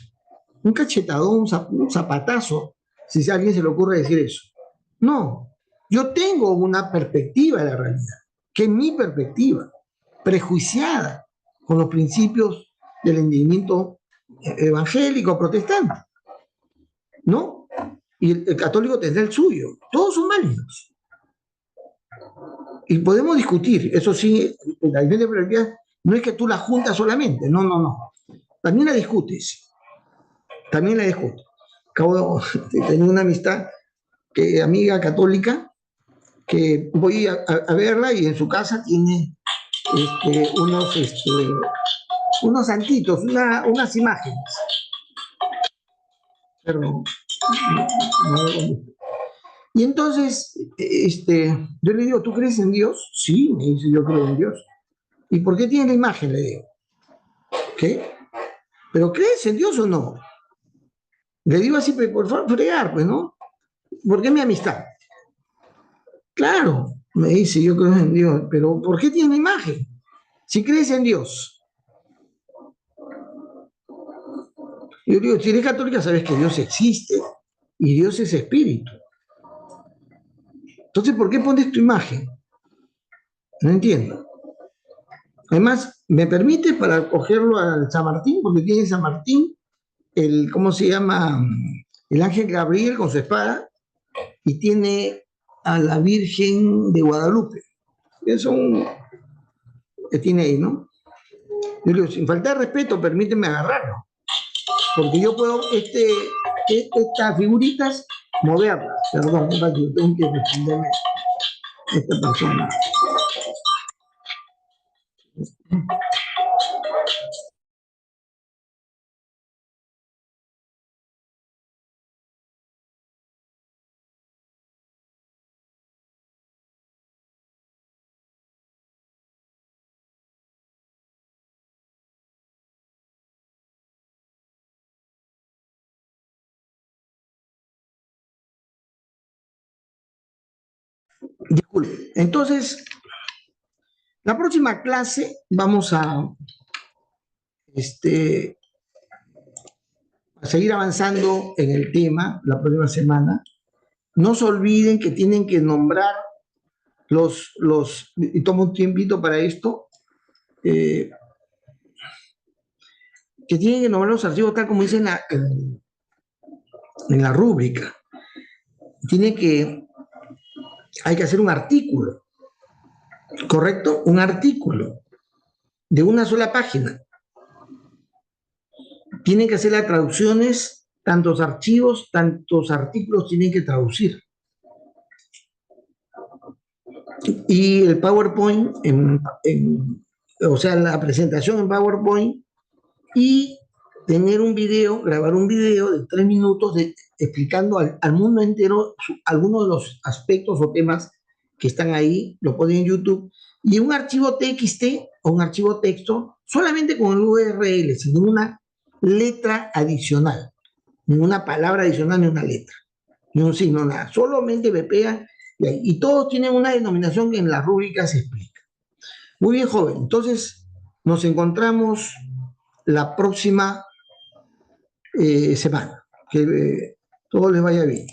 Un cachetadón, un zapatazo, si a alguien se le ocurre decir eso. No, yo tengo una perspectiva de la realidad, que es mi perspectiva, prejuiciada con los principios del entendimiento evangélico protestante, ¿no? Y el católico tendrá el suyo. Todos son válidos. Y podemos discutir, eso sí, la idea de prioridad no es que tú la juntas solamente, no. También la discutes. También la discutes. Acabo de tener una amistad, amiga católica, que voy a verla y en su casa tiene unos santitos, unas imágenes. Perdón. Y entonces, yo le digo, ¿tú crees en Dios? Sí, me dice, yo creo en Dios. ¿Y por qué tiene la imagen? Le digo. ¿Qué? ¿Pero crees en Dios o no? Le digo así, por favor, fregar, pues, ¿no? ¿Por qué mi amistad? Claro, me dice, yo creo en Dios, pero ¿por qué tiene la imagen? Si crees en Dios. Yo digo, si eres católica, sabes que Dios existe y Dios es espíritu. Entonces, ¿por qué pones tu imagen? No entiendo. Además, me permite para cogerlo al San Martín, porque tiene San Martín ¿cómo se llama? El ángel Gabriel con su espada, y tiene a la Virgen de Guadalupe. Eso que tiene ahí, ¿no? Yo le digo, sin falta de respeto, permíteme agarrarlo, porque yo puedo, estas figuritas, moverlas. Perdón, tengo que defenderme esta persona. Disculpe. Entonces, la próxima clase vamos a seguir avanzando en el tema la próxima semana. No se olviden que tienen que nombrar y tomo un tiempito para esto, que tienen que nombrar los archivos tal como dice en la rúbrica. Hay que hacer un artículo, ¿correcto? Un artículo de una sola página. Tienen que hacer las traducciones, tantos archivos, tantos artículos tienen que traducir. Y el PowerPoint, o sea, la presentación en PowerPoint, y tener un video, grabar un video de 3 minutos explicando al mundo entero algunos de los aspectos o temas que están ahí, lo ponen en YouTube, y un archivo TXT o un archivo texto, solamente con el URL, sin ninguna letra adicional, ninguna palabra adicional, ni una letra, ni un signo, nada, solamente BPA, y todos tienen una denominación que en la rúbrica se explica. Muy bien, joven, entonces nos encontramos la próxima semana. Que todo les vaya bien.